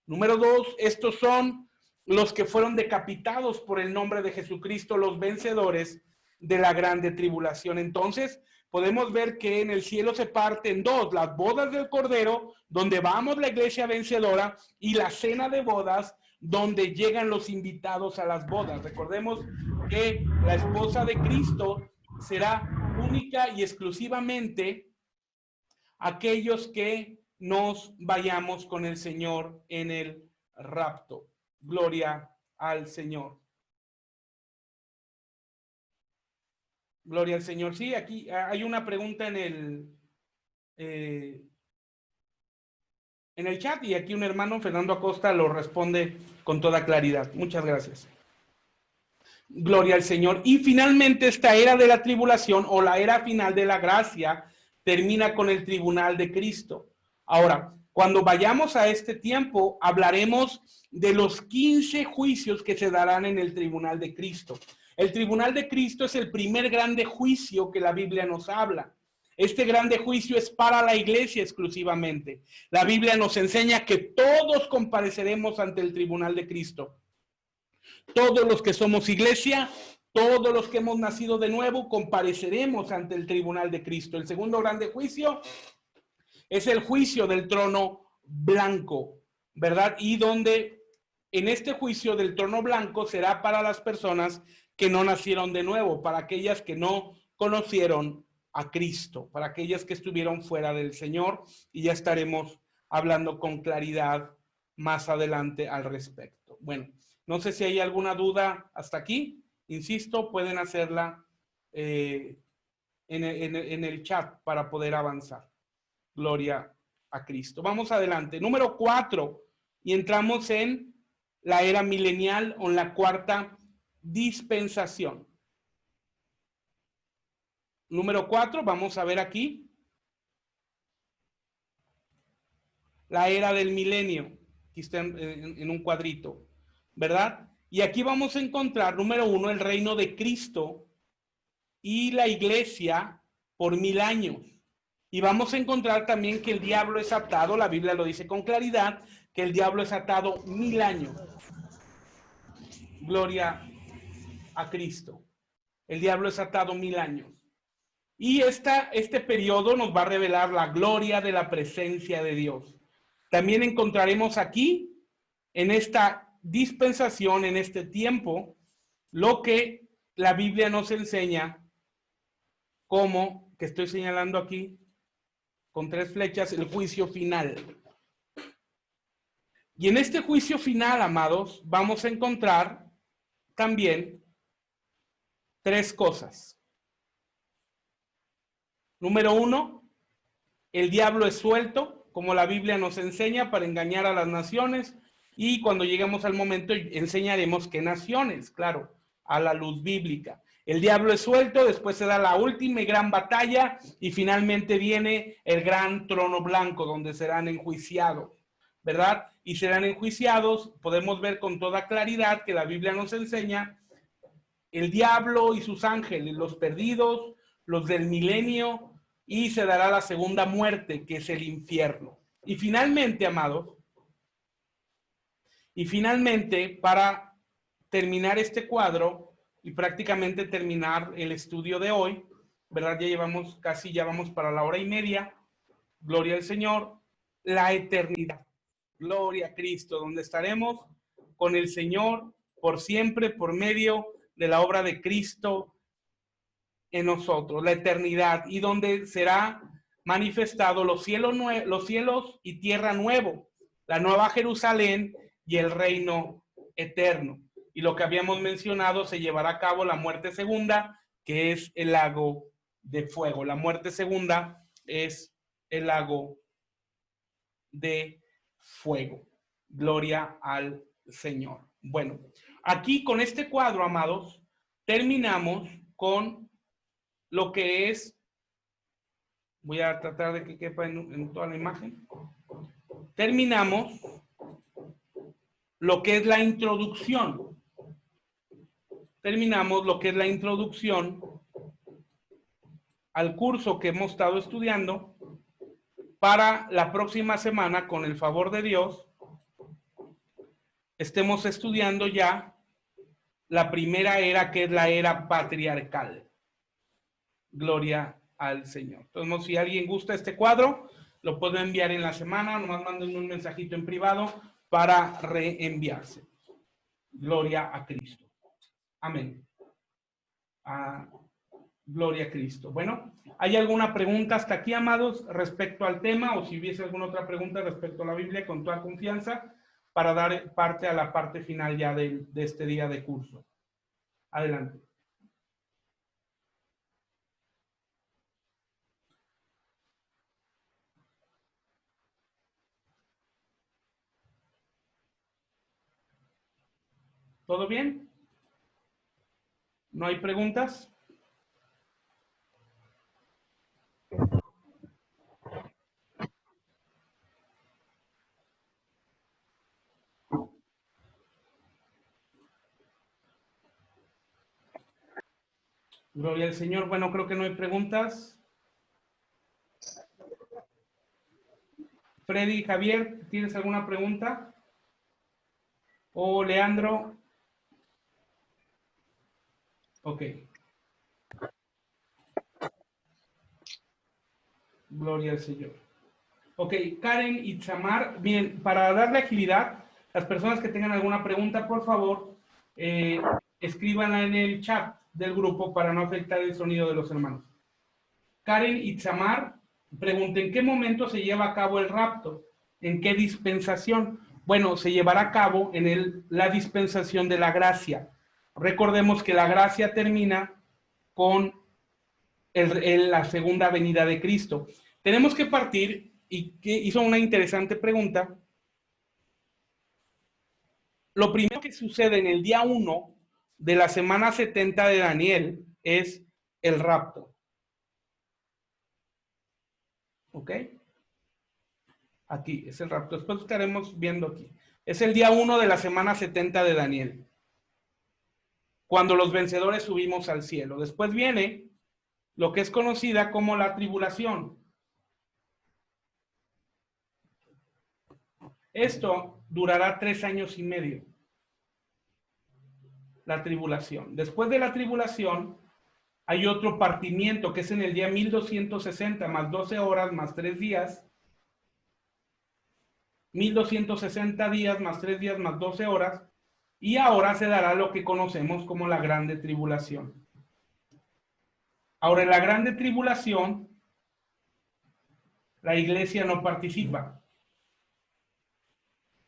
Número 2, estos son los que fueron decapitados por el nombre de Jesucristo, los vencedores de la grande tribulación. Entonces, podemos ver que en el cielo se parte en dos: las bodas del Cordero, donde vamos la iglesia vencedora, y la cena de bodas, donde llegan los invitados a las bodas. Recordemos que la esposa de Cristo será única y exclusivamente aquellos que nos vayamos con el Señor en el rapto. Gloria al Señor. Gloria al Señor. Sí, aquí hay una pregunta en el chat, y aquí un hermano, Fernando Acosta, lo responde con toda claridad. Muchas gracias. Gloria al Señor. Y finalmente esta era de la tribulación, o la era final de la gracia, termina con el tribunal de Cristo. Ahora, cuando vayamos a este tiempo, hablaremos de los 15 juicios que se darán en el tribunal de Cristo. El tribunal de Cristo es el primer grande juicio que la Biblia nos habla. Este grande juicio es para la iglesia exclusivamente. La Biblia nos enseña que todos compareceremos ante el tribunal de Cristo. Todos los que somos iglesia, todos los que hemos nacido de nuevo, compareceremos ante el tribunal de Cristo. El segundo grande juicio es el juicio del trono blanco, ¿verdad? Y donde en este juicio del trono blanco será para las personas que no nacieron de nuevo, para aquellas que no conocieron a Cristo, para aquellas que estuvieron fuera del Señor, y ya estaremos hablando con claridad más adelante al respecto. Bueno, no sé si hay alguna duda hasta aquí. Insisto, pueden hacerla en el chat para poder avanzar. Gloria a Cristo. Vamos adelante. Número 4, y entramos en la era milenial o en la cuarta dispensación. Número 4, vamos a ver aquí la era del milenio. Aquí está en un cuadrito, ¿verdad? Y aquí vamos a encontrar, número 1, el reino de Cristo y la iglesia por 1000 años. Y vamos a encontrar también que el diablo es atado, la Biblia lo dice con claridad, que el diablo es atado 1000 años. Gloria a Cristo. El diablo es atado 1000 años. Y este periodo nos va a revelar la gloria de la presencia de Dios. También encontraremos aquí, en esta dispensación, en este tiempo, lo que la Biblia nos enseña como, que estoy señalando aquí, con 3 flechas, el juicio final. Y en este juicio final, amados, vamos a encontrar también 3 cosas. Número 1, el diablo es suelto, como la Biblia nos enseña, para engañar a las naciones, y cuando lleguemos al momento enseñaremos qué naciones, claro, a la luz bíblica. El diablo es suelto, después se da la última y gran batalla, y finalmente viene el gran trono blanco, donde serán enjuiciados. ¿verdad? Y serán enjuiciados. Podemos ver con toda claridad que la Biblia nos enseña el diablo y sus ángeles, los perdidos, los del milenio, y se dará la segunda muerte, que es el infierno. Y finalmente, amados, para terminar este cuadro y prácticamente terminar el estudio de hoy, ¿verdad? Ya vamos para la hora y media. Gloria al Señor. La eternidad. Gloria a Cristo, donde estaremos con el Señor por siempre, por medio de la obra de Cristo en nosotros, la eternidad, y donde será manifestado los cielos y tierra nuevo, la nueva Jerusalén y el reino eterno. Y lo que habíamos mencionado, se llevará a cabo la muerte segunda, que es el lago de fuego. La muerte segunda es el lago de fuego. Gloria al Señor. Bueno, aquí con este cuadro, amados, terminamos con lo que es, voy a tratar de que quepa en toda la imagen. Terminamos lo que es la introducción. Terminamos lo que es la introducción al curso que hemos estado estudiando. Para la próxima semana, con el favor de Dios, estemos estudiando ya la primera era, que es la era patriarcal. Gloria al Señor. Entonces, si alguien gusta este cuadro, lo puedo enviar en la semana, nomás manden un mensajito en privado para reenviarse. Gloria a Cristo. Amén. Gloria a Cristo. Bueno, ¿hay alguna pregunta hasta aquí, amados, respecto al tema? O si hubiese alguna otra pregunta respecto a la Biblia, con toda confianza, para dar parte a la parte final ya de este día de curso. Adelante. ¿Todo bien? ¿No hay preguntas? Gloria al Señor. Bueno, creo que no hay preguntas. Freddy, Javier, ¿tienes alguna pregunta? ¿O Leandro? Ok. Gloria al Señor. Ok, Karen y Tamar. Bien, para darle agilidad, las personas que tengan alguna pregunta, por favor, escríbanla en el chat del grupo para no afectar el sonido de los hermanos. Karen y Tamar pregunten, ¿en qué momento se lleva a cabo el rapto? ¿En qué dispensación? Bueno, se llevará a cabo en la dispensación de la gracia. Recordemos que la gracia termina con la segunda venida de Cristo. Tenemos que partir, y que hizo una interesante pregunta. Lo primero que sucede en el día 1 de la semana 70 de Daniel es el rapto. ¿Ok? Aquí es el rapto. Después estaremos viendo aquí. Es el día 1 de la semana 70 de Daniel, cuando los vencedores subimos al cielo. Después viene lo que es conocida como la tribulación. Esto durará 3 años y medio. La tribulación. Después de la tribulación hay otro partimiento, que es en el día 1260, más 12 horas, más 3 días. 1260 días, más 3 días, más 12 horas. Y ahora se dará lo que conocemos como la grande tribulación. Ahora, en la grande tribulación, la iglesia no participa.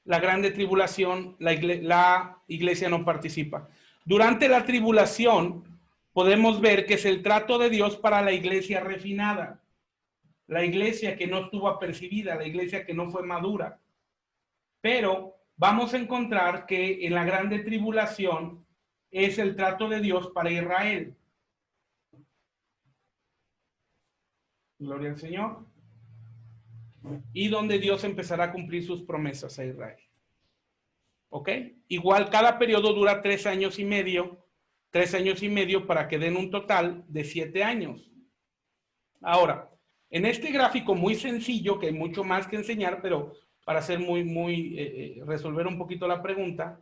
La grande tribulación, la iglesia no participa. Durante la tribulación, podemos ver que es el trato de Dios para la iglesia refinada, la iglesia que no estuvo apercibida, la iglesia que no fue madura. Pero vamos a encontrar que en la grande tribulación es el trato de Dios para Israel. Gloria al Señor. y donde Dios empezará a cumplir sus promesas a Israel. ¿Ok? Igual cada periodo dura 3 años y medio, 3 años y medio para que den un total de 7 años. Ahora, en este gráfico muy sencillo, que hay mucho más que enseñar, pero para hacer resolver un poquito la pregunta,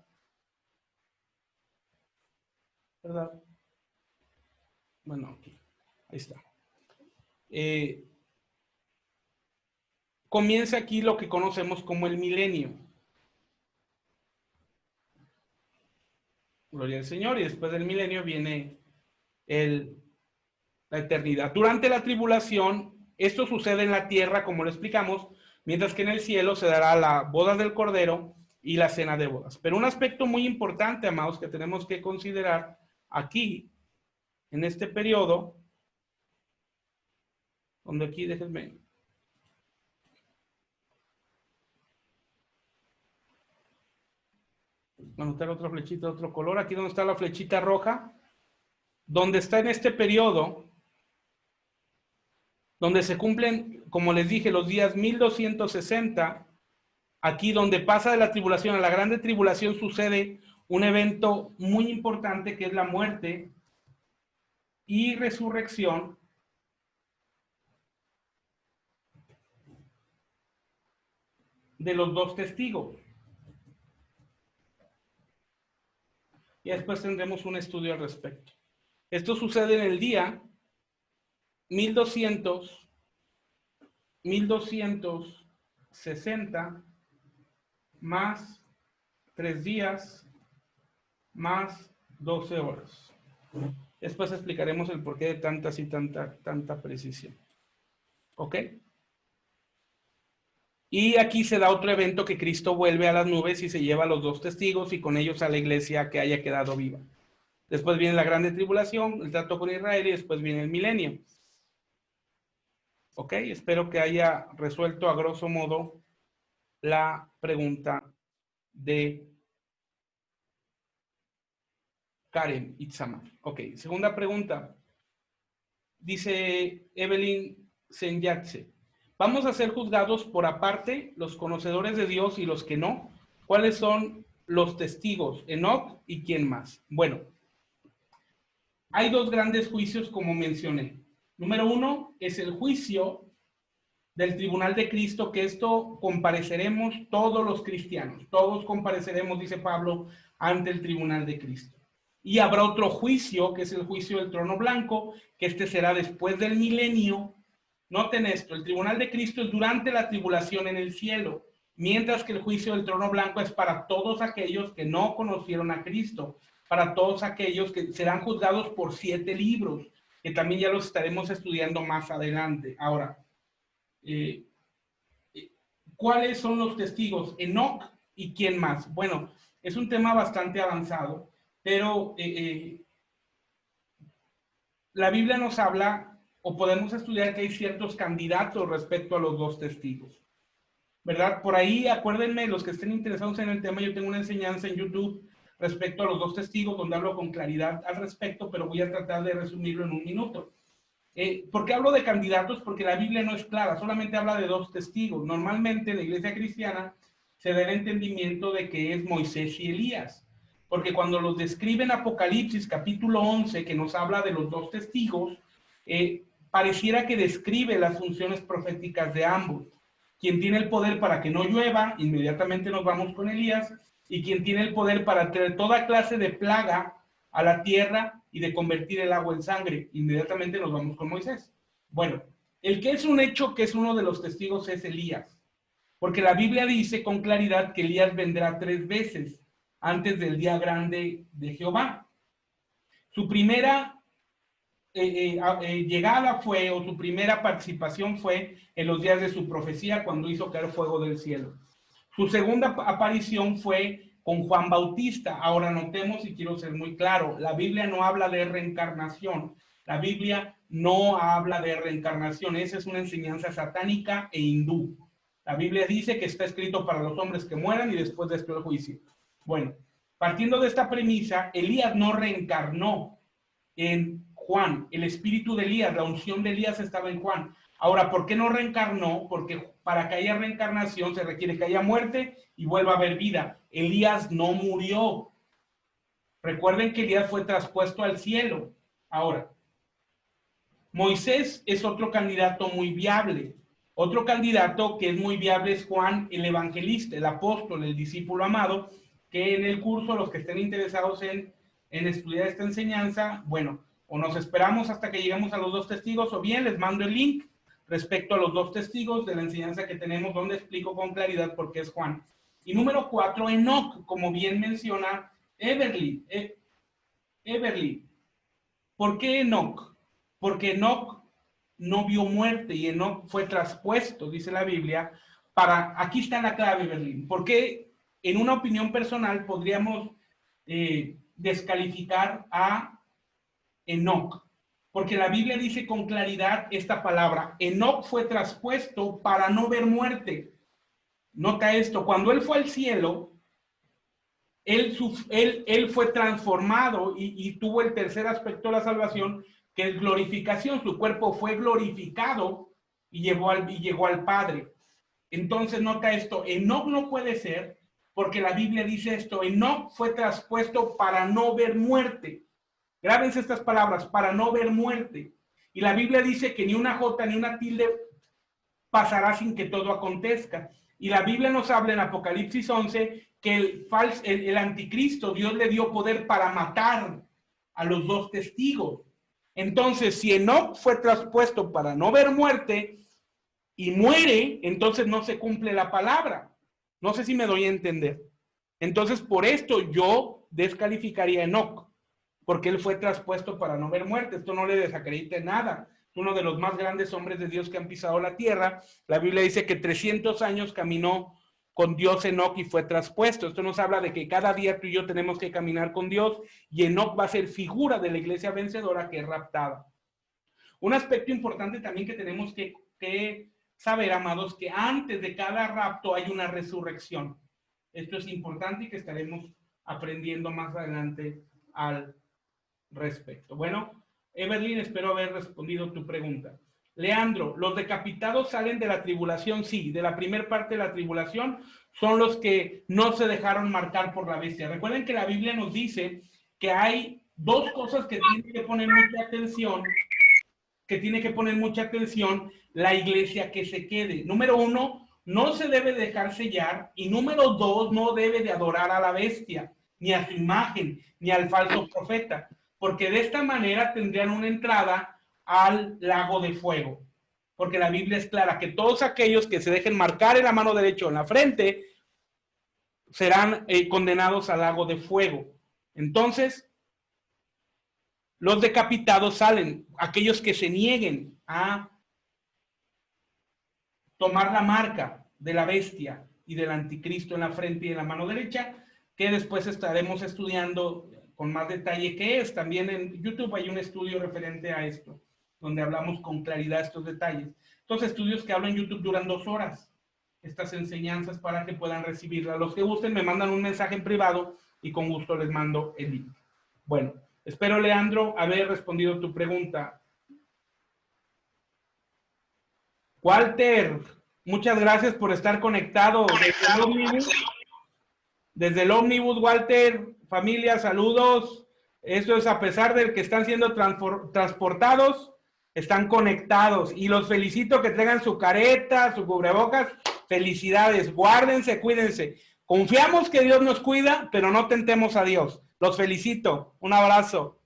¿verdad? Bueno, aquí, ahí está. Comienza aquí lo que conocemos como el milenio. Gloria al Señor, y después del milenio viene la eternidad. Durante la tribulación, esto sucede en la tierra, como lo explicamos, mientras que en el cielo se dará la boda del Cordero y la cena de bodas. Pero un aspecto muy importante, amados, que tenemos que considerar aquí, en este periodo, donde aquí, déjenme anotar otra flechita de otro color, aquí donde está la flechita roja, donde está en este periodo, donde se cumplen, como les dije, los días 1260, aquí donde pasa de la tribulación a la grande tribulación sucede un evento muy importante que es la muerte y resurrección de los 2 testigos. Y después tendremos un estudio al respecto. Esto sucede en el día 1260 más 3 días más 12 horas. Después explicaremos el porqué de tantas y tanta precisión. ¿Ok? Y aquí se da otro evento que Cristo vuelve a las nubes y se lleva a los 2 testigos y con ellos a la iglesia que haya quedado viva. Después viene la grande tribulación, el trato con Israel y después viene el milenio. Ok, espero que haya resuelto a grosso modo la pregunta de Karen Itzamar. Ok, segunda pregunta. Dice Evelyn Senyatse. Vamos a ser juzgados por aparte, los conocedores de Dios y los que no. ¿Cuáles son los testigos? Enoc y quién más. Bueno, hay 2 grandes juicios como mencioné. Número 1 es el juicio del tribunal de Cristo, que esto compareceremos todos los cristianos. Todos compareceremos, dice Pablo, ante el tribunal de Cristo. Y habrá otro juicio, que es el juicio del trono blanco, que este será después del milenio. Noten esto, el tribunal de Cristo es durante la tribulación en el cielo, mientras que el juicio del trono blanco es para todos aquellos que no conocieron a Cristo, para todos aquellos que serán juzgados por 7 libros, que también ya los estaremos estudiando más adelante. Ahora, ¿cuáles son los testigos? Enoc y quién más. Bueno, es un tema bastante avanzado, pero la Biblia nos habla, o podemos estudiar que hay ciertos candidatos respecto a los 2 testigos, ¿verdad? Por ahí, acuérdenme, los que estén interesados en el tema, yo tengo una enseñanza en YouTube respecto a los 2 testigos, donde hablo con claridad al respecto, pero voy a tratar de resumirlo en un minuto. ¿Por qué hablo de candidatos? Porque la Biblia no es clara, solamente habla de 2 testigos. Normalmente en la iglesia cristiana se da el entendimiento de que es Moisés y Elías, porque cuando los describe en Apocalipsis capítulo 11, que nos habla de los 2 testigos, pareciera que describe las funciones proféticas de ambos. Quien tiene el poder para que no llueva, inmediatamente nos vamos con Elías, y quien tiene el poder para traer toda clase de plaga a la tierra y de convertir el agua en sangre, inmediatamente nos vamos con Moisés. Bueno, el que es un hecho que es uno de los testigos es Elías, porque la Biblia dice con claridad que Elías vendrá 3 veces antes del día grande de Jehová. Su primera llegada fue, o su primera participación fue en los días de su profecía, cuando hizo caer fuego del cielo. Su segunda aparición fue con Juan Bautista. Ahora notemos, y quiero ser muy claro, la Biblia no habla de reencarnación. La Biblia no habla de reencarnación. Esa es una enseñanza satánica e hindú. La Biblia dice que está escrito para los hombres que mueran y después de esto el juicio. Bueno, partiendo de esta premisa, Elías no reencarnó en Juan, el espíritu de Elías, la unción de Elías estaba en Juan. Ahora, ¿por qué no reencarnó? Porque para que haya reencarnación se requiere que haya muerte y vuelva a haber vida. Elías no murió. Recuerden que Elías fue traspuesto al cielo. Ahora, Moisés es otro candidato muy viable. Otro candidato que es muy viable es Juan el Evangelista, el apóstol, el discípulo amado, que en el curso, los que estén interesados en estudiar esta enseñanza, bueno, o nos esperamos hasta que lleguemos a los 2 testigos, o bien les mando el link respecto a los 2 testigos de la enseñanza que tenemos, donde explico con claridad por qué es Juan. Y número 4, Enoc, como bien menciona Everly. Everly. ¿Por qué Enoc? Porque Enoc no vio muerte y Enoc fue traspuesto, dice la Biblia, para... Aquí está la clave, Everly. ¿Por qué en una opinión personal podríamos descalificar a Enoc? Porque la Biblia dice con claridad esta palabra: Enoc fue traspuesto para no ver muerte. Nota esto: cuando él fue al cielo, él fue transformado y tuvo el tercer aspecto de la salvación, que es glorificación. Su cuerpo fue glorificado y llegó al Padre. Entonces nota esto: Enoc no puede ser, porque la Biblia dice esto: Enoc fue traspuesto para no ver muerte. Grábense estas palabras: para no ver muerte. Y la Biblia dice que ni una jota ni una tilde pasará sin que todo acontezca. Y la Biblia nos habla en Apocalipsis 11 que el anticristo, Dios le dio poder para matar a los 2 testigos. Entonces, si Enoc fue traspuesto para no ver muerte y muere, entonces no se cumple la palabra. No sé si me doy a entender. Entonces, por esto yo descalificaría a Enoc, porque él fue traspuesto para no ver muerte. Esto no le desacredita nada. Es uno de los más grandes hombres de Dios que han pisado la tierra. La Biblia dice que 300 años caminó con Dios Enoc y fue traspuesto. Esto nos habla de que cada día tú y yo tenemos que caminar con Dios, y Enoc va a ser figura de la iglesia vencedora que es raptada. Un aspecto importante también que tenemos que saber, amados, que antes de cada rapto hay una resurrección. Esto es importante y que estaremos aprendiendo más adelante al respecto. Bueno, Evelyn, espero haber respondido tu pregunta. Leandro, ¿los decapitados salen de la tribulación? Sí, de la primera parte de la tribulación son los que no se dejaron marcar por la bestia. Recuerden que la Biblia nos dice que hay 2 cosas que tiene que poner mucha atención la iglesia que se quede. Número 1, no se debe dejar sellar, y número 2, no debe de adorar a la bestia, ni a su imagen, ni al falso profeta, porque de esta manera tendrían una entrada al lago de fuego. Porque la Biblia es clara que todos aquellos que se dejen marcar en la mano derecha o en la frente serán condenados al lago de fuego. Entonces, los decapitados salen, aquellos que se nieguen a tomar la marca de la bestia y del anticristo en la frente y en la mano derecha, que después estaremos estudiando con más detalle qué es. También en YouTube hay un estudio referente a esto, donde hablamos con claridad estos detalles. Estos estudios que hablo en YouTube duran 2 horas, estas enseñanzas, para que puedan recibirlas. Los que gusten me mandan un mensaje en privado y con gusto les mando el link. Bueno, espero, Leandro, haber respondido tu pregunta. Walter, muchas gracias por estar conectado desde el ómnibus, Walter. Familia, saludos. Esto es a pesar de que están siendo transportados, están conectados, y los felicito que tengan su careta, su cubrebocas. Felicidades, guárdense, cuídense. Confiamos que Dios nos cuida, pero no tentemos a Dios. Los felicito. Un abrazo.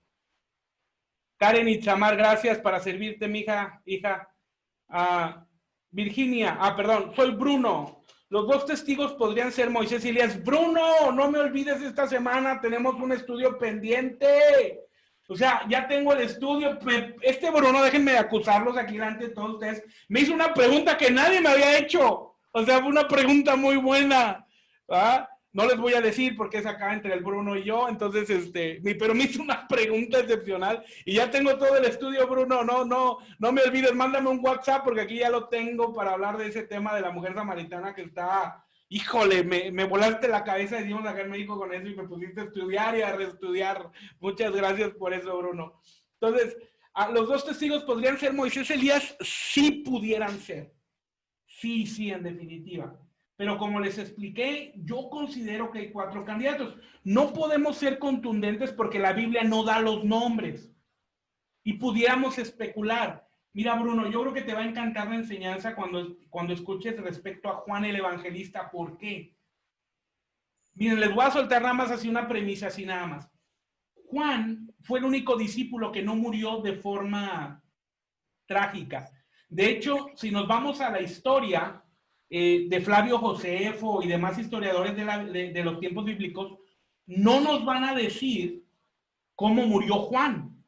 Karen Itzamar, gracias, para servirte, mi hija. Virginia, perdón, soy Bruno. Los 2 testigos podrían ser Moisés y Elías. Bruno, no me olvides, esta semana tenemos un estudio pendiente. O sea, ya tengo el estudio. Este Bruno, déjenme acusarlos aquí delante de todos ustedes, me hizo una pregunta que nadie me había hecho. O sea, fue una pregunta muy buena. ¿Ah? No les voy a decir porque es acá entre el Bruno y yo. Entonces, pero me hizo una pregunta excepcional y ya tengo todo el estudio, Bruno. No me olvides, mándame un WhatsApp porque aquí ya lo tengo para hablar de ese tema de la mujer samaritana que está, híjole, me volaste la cabeza, decimos acá en México, con eso, y me pusiste a estudiar y a reestudiar. Muchas gracias por eso, Bruno. Entonces, Los dos testigos podrían ser Moisés y Elías, sí pudieran ser. Sí, en definitiva. Pero como les expliqué, yo considero que hay 4 candidatos. No podemos ser contundentes porque la Biblia no da los nombres. Y pudiéramos especular. Mira, Bruno, yo creo que te va a encantar la enseñanza cuando escuches respecto a Juan el Evangelista. ¿Por qué? Miren, les voy a soltar nada más así una premisa, así nada más. Juan fue el único discípulo que no murió de forma trágica. De hecho, si nos vamos a la historia de Flavio Josefo y demás historiadores de los tiempos bíblicos, no nos van a decir cómo murió Juan.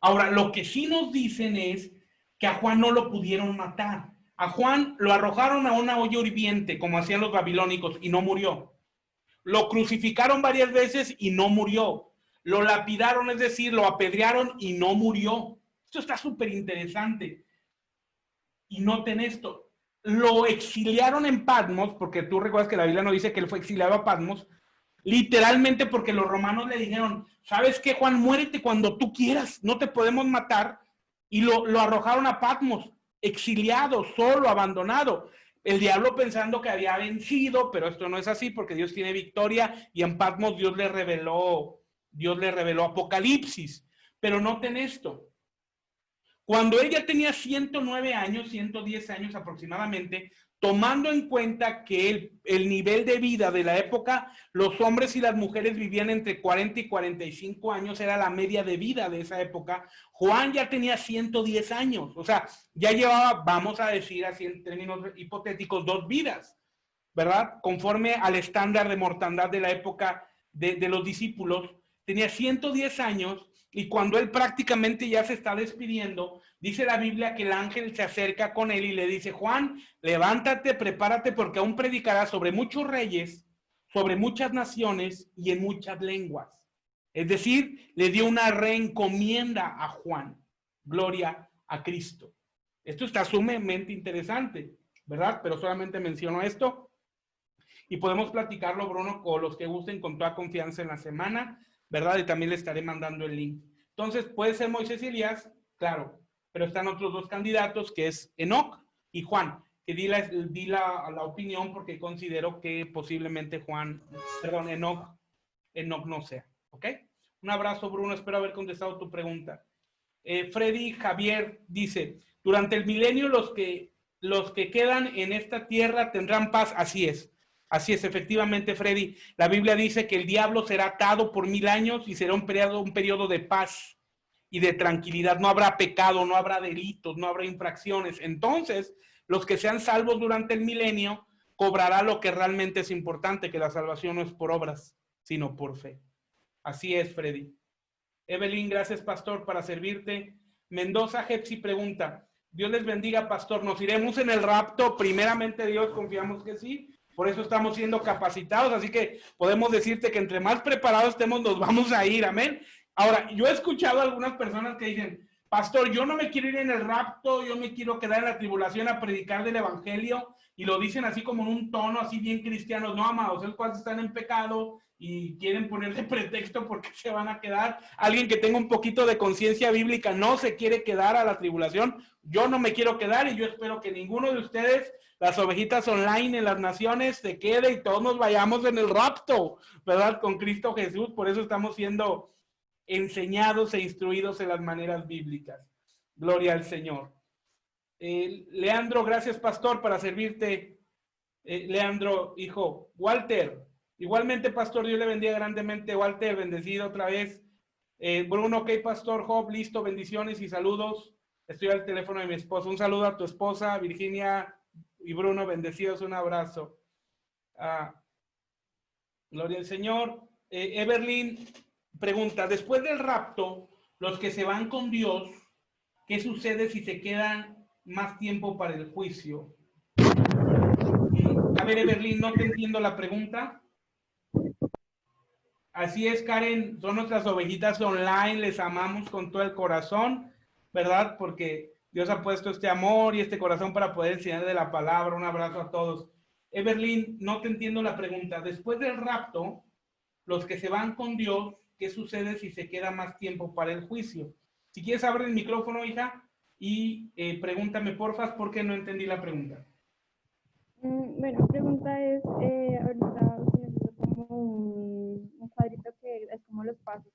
Ahora, lo que sí nos dicen es que a Juan no lo pudieron matar. A Juan lo arrojaron a una olla hirviente, como hacían los babilónicos, y no murió. Lo crucificaron varias veces y no murió. Lo lapidaron, es decir, lo apedrearon y no murió. Esto está súper interesante. Y noten esto. Lo exiliaron en Patmos, porque tú recuerdas que la Biblia no dice que él fue exiliado a Patmos, literalmente porque los romanos le dijeron, ¿sabes qué, Juan? Muérete cuando tú quieras, no te podemos matar. Y lo arrojaron a Patmos, exiliado, solo, abandonado. El diablo pensando que había vencido, pero esto no es así porque Dios tiene victoria y en Patmos Dios le reveló Apocalipsis. Pero noten esto. Cuando él ya tenía 109 años, 110 años aproximadamente, tomando en cuenta que el nivel de vida de la época, los hombres y las mujeres vivían entre 40 y 45 años, era la media de vida de esa época, Juan ya tenía 110 años, o sea, ya llevaba, vamos a decir así en términos hipotéticos, 2 vidas, ¿verdad? Conforme al estándar de mortandad de la época de los discípulos, tenía 110 años. Y cuando él prácticamente ya se está despidiendo, dice la Biblia que el ángel se acerca con él y le dice, Juan, levántate, prepárate, porque aún predicarás sobre muchos reyes, sobre muchas naciones y en muchas lenguas. Es decir, le dio una reencomienda a Juan. Gloria a Cristo. Esto está sumamente interesante, ¿verdad? Pero solamente menciono esto. Y podemos platicarlo, Bruno, con los que gusten con toda confianza en la semana, ¿verdad? Y también le estaré mandando el link. Entonces, puede ser Moisés y Elías, claro, pero están otros 2 candidatos, que es Enoc y Juan, que di la opinión porque considero que posiblemente Enoc no sea, ¿ok? Un abrazo, Bruno, espero haber contestado tu pregunta. Freddy Javier dice, durante el milenio los que quedan en esta tierra tendrán paz, así es. Así es, efectivamente, Freddy. La Biblia dice que el diablo será atado por 1000 años y será un periodo de paz y de tranquilidad. No habrá pecado, no habrá delitos, no habrá infracciones. Entonces, los que sean salvos durante el milenio cobrará lo que realmente es importante, que la salvación no es por obras, sino por fe. Así es, Freddy. Evelyn, gracias, pastor, para servirte. Mendoza Hepsi pregunta, Dios les bendiga, pastor. ¿Nos iremos en el rapto? Primeramente, Dios, confiamos que sí. Por eso estamos siendo capacitados, así que podemos decirte que entre más preparados estemos, nos vamos a ir, amén. Ahora, yo he escuchado a algunas personas que dicen, pastor, yo no me quiero ir en el rapto, yo me quiero quedar en la tribulación a predicar del evangelio, y lo dicen así como en un tono así bien cristiano. No, amados, los cuales están en pecado y quieren ponerle pretexto porque se van a quedar. Alguien que tenga un poquito de conciencia bíblica no se quiere quedar a la tribulación. Yo no me quiero quedar y yo espero que ninguno de ustedes, las ovejitas online en las naciones, se quede y todos nos vayamos en el rapto, ¿verdad? Con Cristo Jesús. Por eso estamos siendo enseñados e instruidos en las maneras bíblicas. Gloria al Señor. Leandro, gracias, pastor, para servirte. Leandro, hijo. Walter, igualmente, pastor, Dios le bendiga grandemente. Walter, bendecido otra vez. Bruno, ok, pastor. Job, listo, bendiciones y saludos. Estoy al teléfono de mi esposa. Un saludo a tu esposa, Virginia y Bruno, bendecidos, un abrazo. Gloria al Señor. Evelyn pregunta, después del rapto, los que se van con Dios, ¿qué sucede si se quedan más tiempo para el juicio? A ver, Evelyn, no te entiendo la pregunta. Así es, Karen, son nuestras ovejitas online, les amamos con todo el corazón, ¿verdad? Porque Dios ha puesto este amor y este corazón para poder enseñar de la palabra. Un abrazo a todos. Evelyn, no te entiendo la pregunta. Después del rapto, los que se van con Dios, ¿qué sucede si se queda más tiempo para el juicio? Si quieres, abre el micrófono, hija, y pregúntame, porfa, porque no entendí la pregunta. Bueno, la pregunta es, ahorita utilizo como un cuadrito que es como los pasos,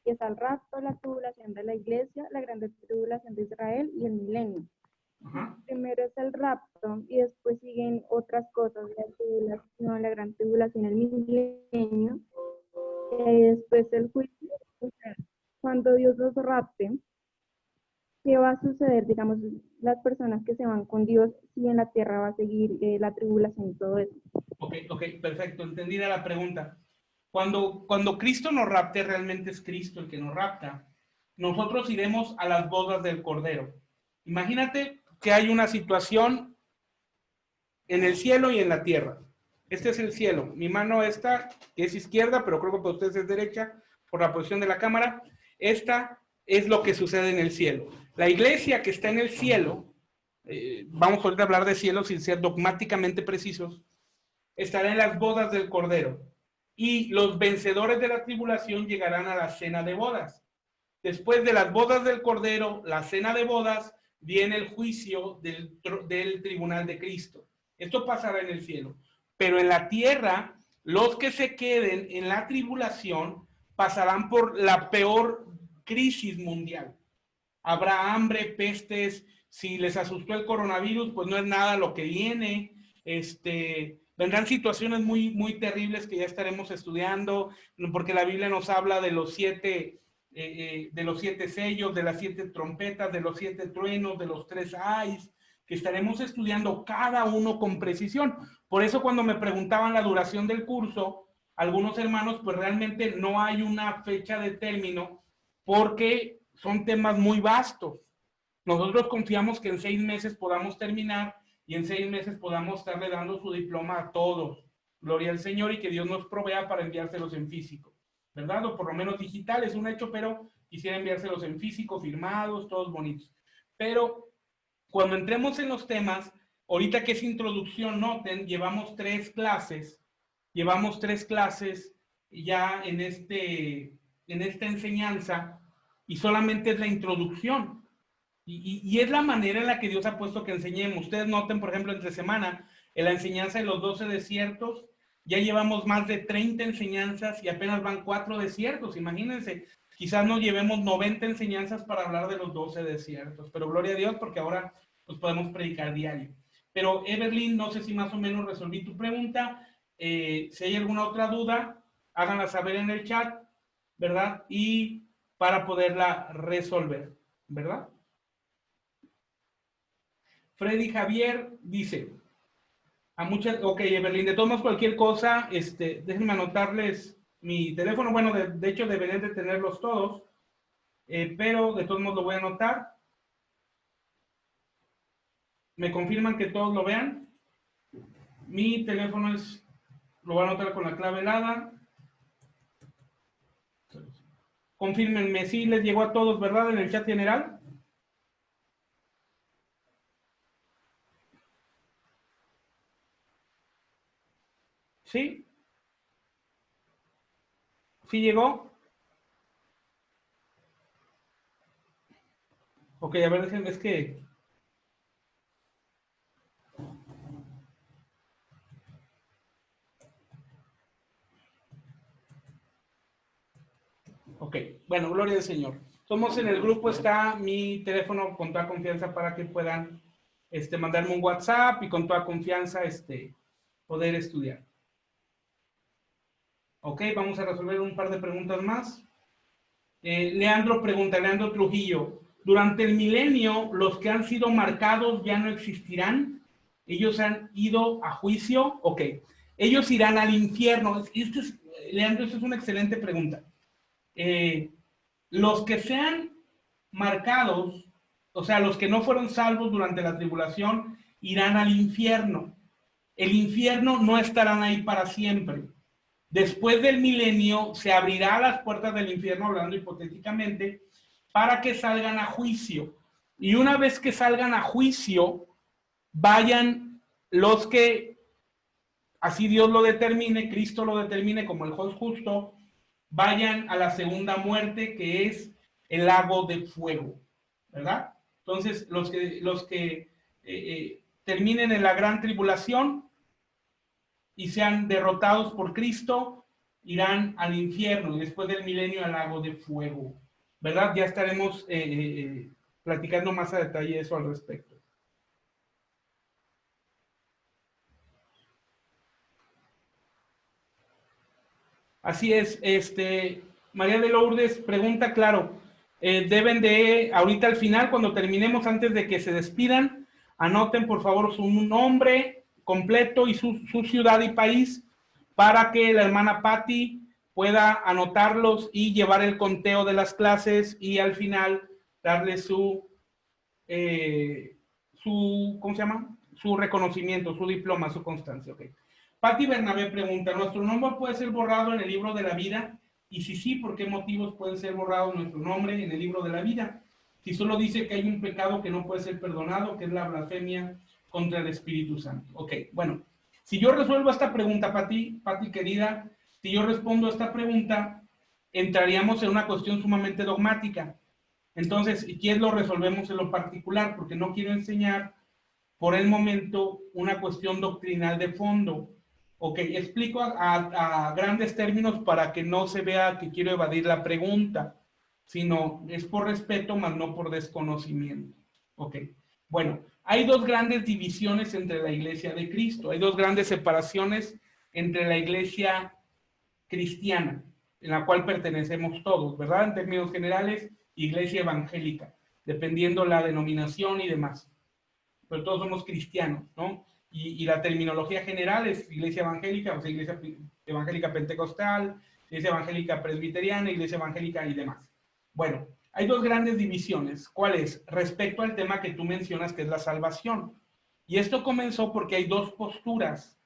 que es el rapto, la tribulación de la iglesia, la grande tribulación de Israel y el milenio. Ajá. Primero es el rapto y después siguen otras cosas, la tribulación, la gran tribulación, el milenio, y después el juicio. O sea, cuando Dios los rapte, ¿qué va a suceder? Digamos, las personas que se van con Dios, si en la tierra va a seguir la tribulación y todo eso. Ok, perfecto, entendida la pregunta. Cuando Cristo nos rapte, realmente es Cristo el que nos rapta. Nosotros iremos a las bodas del Cordero. Imagínate que hay una situación en el cielo y en la tierra. Este es el cielo. Mi mano esta, que es izquierda, pero creo que para ustedes es derecha, por la posición de la cámara. Esta es lo que sucede en el cielo. La iglesia que está en el cielo, vamos ahorita a hablar de cielo sin ser dogmáticamente precisos, estará en las bodas del Cordero. Y los vencedores de la tribulación llegarán a la cena de bodas. Después de las bodas del Cordero, la cena de bodas, viene el juicio del tribunal de Cristo. Esto pasará en el cielo. Pero en la tierra, los que se queden en la tribulación pasarán por la peor crisis mundial. Habrá hambre, pestes. Si les asustó el coronavirus, pues no es nada lo que viene. Vendrán situaciones muy, muy terribles que ya estaremos estudiando, porque la Biblia nos habla de los 7 sellos, de las 7 trompetas, de los 7 truenos, de los 3 ayes, que estaremos estudiando cada uno con precisión. Por eso cuando me preguntaban la duración del curso, algunos hermanos, pues realmente no hay una fecha de término, porque son temas muy vastos. Nosotros confiamos que en 6 meses podamos terminar y en 6 meses podamos estarle dando su diploma a todos. Gloria al Señor, y que Dios nos provea para enviárselos en físico, ¿verdad? O por lo menos digital, es un hecho, pero quisiera enviárselos en físico, firmados, todos bonitos. Pero cuando entremos en los temas, ahorita que es introducción, noten, llevamos 3 clases ya en esta enseñanza, y solamente es la introducción. Y es la manera en la que Dios ha puesto que enseñemos. Ustedes noten, por ejemplo, entre semana, en la enseñanza de los 12 desiertos, ya llevamos más de 30 enseñanzas y apenas van 4 desiertos. Imagínense, quizás nos llevemos 90 enseñanzas para hablar de los 12 desiertos. Pero gloria a Dios, porque ahora pues podemos predicar diario. Pero Evelyn, no sé si más o menos resolví tu pregunta. Si hay alguna otra duda, háganla saber en el chat, ¿verdad? Y para poderla resolver, ¿verdad? Freddy Javier dice, ok, Evelyn, de todos modos, cualquier cosa, déjenme anotarles mi teléfono. Bueno, de hecho deberían de tenerlos todos, pero de todos modos lo voy a anotar. ¿Me confirman que todos lo vean? Mi teléfono lo voy a anotar con la clave helada. Confírmenme, sí les llegó a todos, ¿verdad? En el chat general. ¿Sí? ¿Sí llegó? Ok, a ver, déjenme, es que... Ok, bueno, gloria al Señor. Somos en el grupo, está mi teléfono con toda confianza para que puedan mandarme un WhatsApp y con toda confianza poder estudiar. Ok, vamos a resolver un par de preguntas más. Leandro pregunta, Leandro Trujillo, ¿durante el milenio los que han sido marcados ya no existirán? ¿Ellos han ido a juicio? Ok, ellos irán al infierno. Leandro, esta es una excelente pregunta. Los que sean marcados, o sea, los que no fueron salvos durante la tribulación, irán al infierno. El infierno no estarán ahí para siempre. Después del milenio se abrirá las puertas del infierno, hablando hipotéticamente, para que salgan a juicio. Y una vez que salgan a juicio, vayan los que, así Dios lo determine, Cristo lo determine como el juez justo, vayan a la segunda muerte, que es el lago de fuego, ¿verdad? Entonces, los que terminen en la gran tribulación y sean derrotados por Cristo, irán al infierno y después del milenio al lago de fuego, ¿verdad? Ya estaremos platicando más a detalle eso al respecto. Así es, María de Lourdes pregunta, claro, deben de, ahorita al final, cuando terminemos, antes de que se despidan, anoten por favor su nombre completo y su ciudad y país para que la hermana Patti pueda anotarlos y llevar el conteo de las clases y al final darle su ¿cómo se llama? Su reconocimiento, su diploma, su constancia. Okay. Patti Bernabé pregunta, ¿nuestro nombre puede ser borrado en el libro de la vida? Y si sí, ¿por qué motivos puede ser borrado nuestro nombre en el libro de la vida? Si solo dice que hay un pecado que no puede ser perdonado, que es la blasfemia contra el Espíritu Santo. Ok, bueno, si yo resuelvo esta pregunta, Patti querida, si yo respondo a esta pregunta, entraríamos en una cuestión sumamente dogmática. Entonces, ¿y lo resolvemos en lo particular? Porque no quiero enseñar por el momento una cuestión doctrinal de fondo. Ok, explico a grandes términos para que no se vea que quiero evadir la pregunta, sino es por respeto, más no por desconocimiento. Ok, bueno, hay dos grandes divisiones entre la Iglesia de Cristo, hay dos grandes separaciones entre la Iglesia cristiana, en la cual pertenecemos todos, ¿verdad? En términos generales, Iglesia evangélica, dependiendo la denominación y demás. Pero todos somos cristianos, ¿no? Y la terminología general es Iglesia evangélica, o sea, Iglesia evangélica pentecostal, Iglesia evangélica presbiteriana, Iglesia evangélica y demás. Bueno, hay dos grandes divisiones. ¿Cuál es? Respecto al tema que tú mencionas, que es la salvación. Y esto comenzó porque hay dos posturas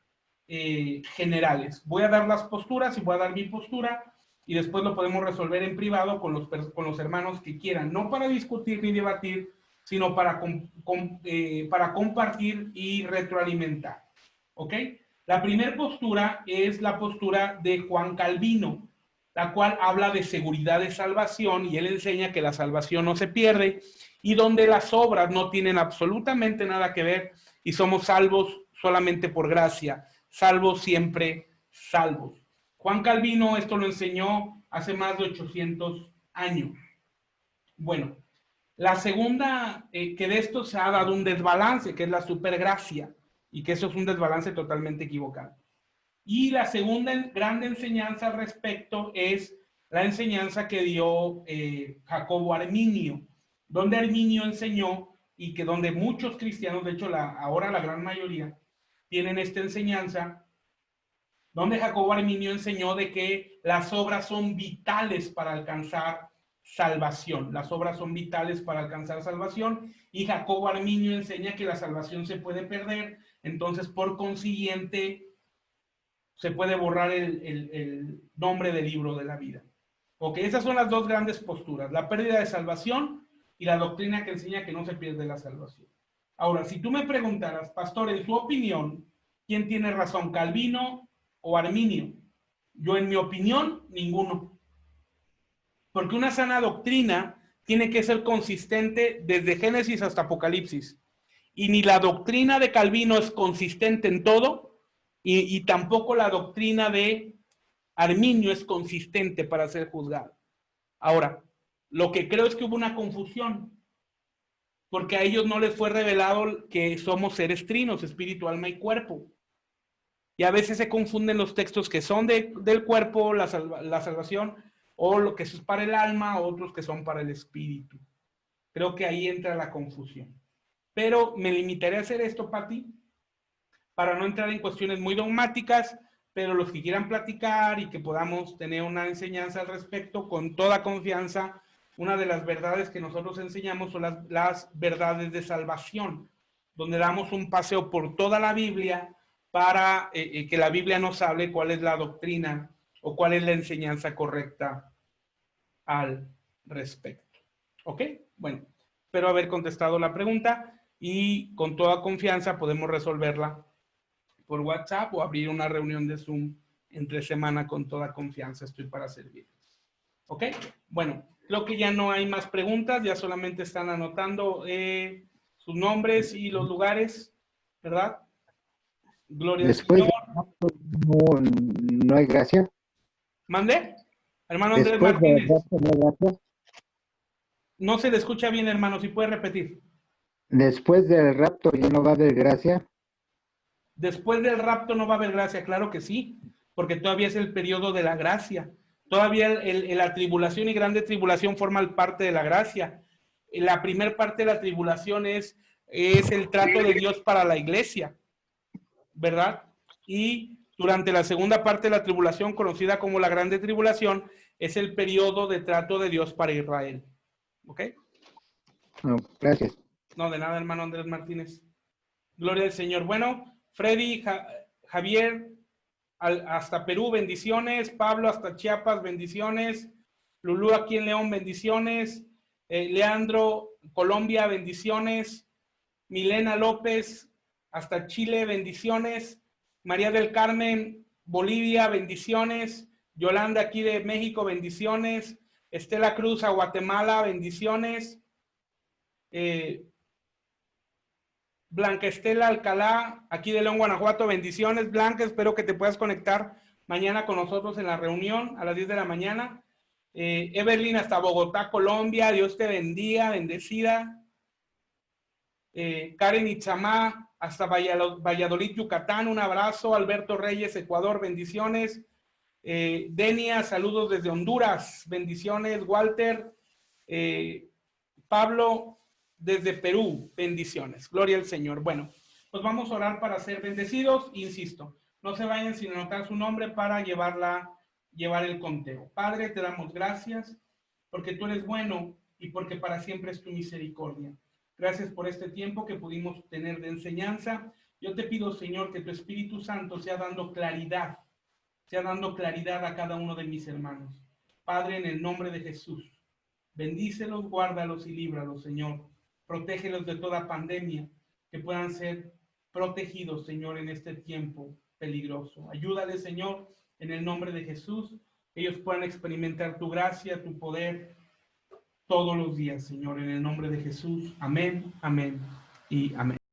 generales. Voy a dar las posturas y voy a dar mi postura y después lo podemos resolver en privado con los hermanos que quieran, no para discutir ni debatir, sino para compartir y retroalimentar. ¿Ok? La primera postura es la postura de Juan Calvino, la cual habla de seguridad de salvación y él enseña que la salvación no se pierde y donde las obras no tienen absolutamente nada que ver y somos salvos solamente por gracia, salvos siempre salvos. Juan Calvino esto lo enseñó hace más de 800 años. Bueno, la segunda, que de esto se ha dado un desbalance, que es la supergracia, y que eso es un desbalance totalmente equivocado. Y la segunda grande enseñanza al respecto es la enseñanza que dio Jacobo Arminio, donde Arminio enseñó y que donde muchos cristianos, de hecho ahora la gran mayoría, tienen esta enseñanza, donde Jacobo Arminio enseñó de que las obras son vitales para alcanzar salvación. Las obras son vitales para alcanzar salvación y Jacobo Arminio enseña que la salvación se puede perder, entonces por consiguiente se puede borrar el nombre del libro de la vida. Ok, esas son las dos grandes posturas, la pérdida de salvación y la doctrina que enseña que no se pierde la salvación. Ahora, si tú me preguntaras, pastor, en su opinión, ¿quién tiene razón, Calvino o Arminio? Yo, en mi opinión, ninguno. Porque una sana doctrina tiene que ser consistente desde Génesis hasta Apocalipsis. Y ni la doctrina de Calvino es consistente en todo, y tampoco la doctrina de Arminio es consistente para ser juzgado. Ahora, lo que creo es que hubo una confusión, porque a ellos no les fue revelado que somos seres trinos, espíritu, alma y cuerpo. Y a veces se confunden los textos que son del cuerpo, la salvación, o lo que es para el alma, otros que son para el espíritu. Creo que ahí entra la confusión. Pero me limitaré a hacer esto, Patti, para no entrar en cuestiones muy dogmáticas, pero los que quieran platicar y que podamos tener una enseñanza al respecto, con toda confianza, una de las verdades que nosotros enseñamos son las verdades de salvación, donde damos un paseo por toda la Biblia para que la Biblia nos hable cuál es la doctrina o cuál es la enseñanza correcta al respecto. ¿Ok? Bueno, espero haber contestado la pregunta y con toda confianza podemos resolverla por WhatsApp o abrir una reunión de Zoom entre semana con toda confianza. Estoy para servir. ¿Ok? Bueno, Creo que ya no hay más preguntas, ya solamente están anotando sus nombres y los lugares, ¿verdad? Gloria Después al Señor. no hay gracia. ¿Mande? Hermano Andrés Después del Martínez. rapto no hay gracia. No se le escucha bien, hermano, si puede repetir. Después del rapto ya no va a haber gracia. Después del rapto no va a haber gracia, claro que sí, porque todavía es el periodo de la gracia. Todavía la tribulación y grande tribulación forman parte de la gracia. La primer parte de la tribulación es el trato de Dios para la iglesia, ¿verdad? Y durante la segunda parte de la tribulación, conocida como la grande tribulación, es el periodo de trato de Dios para Israel. ¿Ok? No, gracias. No, de nada, hermano Andrés Martínez. Gloria al Señor. Bueno, Freddy, Javier, hasta Perú, bendiciones. Pablo, hasta Chiapas, bendiciones. Lulú, aquí en León, bendiciones. Leandro, Colombia, bendiciones. Milena López, hasta Chile, bendiciones. María del Carmen, Bolivia, bendiciones. Yolanda, aquí de México, bendiciones. Estela Cruz, a Guatemala, bendiciones. Blanca Estela Alcalá, aquí de León, Guanajuato, bendiciones. Blanca, espero que te puedas conectar mañana con nosotros en la reunión a las 10 de la mañana. Evelyn, hasta Bogotá, Colombia, Dios te bendiga, bendecida. Karen Itzamá, hasta Valladolid, Yucatán, un abrazo. Alberto Reyes, Ecuador, bendiciones. Denia, saludos desde Honduras, bendiciones. Walter, Pablo, desde Perú, bendiciones. Gloria al Señor. Bueno, pues vamos a orar para ser bendecidos. Insisto, no se vayan sin anotar su nombre para llevar el conteo. Padre, te damos gracias porque tú eres bueno y porque para siempre es tu misericordia. Gracias por este tiempo que pudimos tener de enseñanza. Yo te pido, Señor, que tu Espíritu Santo sea dando claridad a cada uno de mis hermanos. Padre, en el nombre de Jesús, bendícelos, guárdalos y líbralos, Señor. Protégelos de toda pandemia, que puedan ser protegidos, Señor, en este tiempo peligroso. Ayúdales, Señor, en el nombre de Jesús, que ellos puedan experimentar tu gracia, tu poder, todos los días, Señor, en el nombre de Jesús. Amén, amén y amén.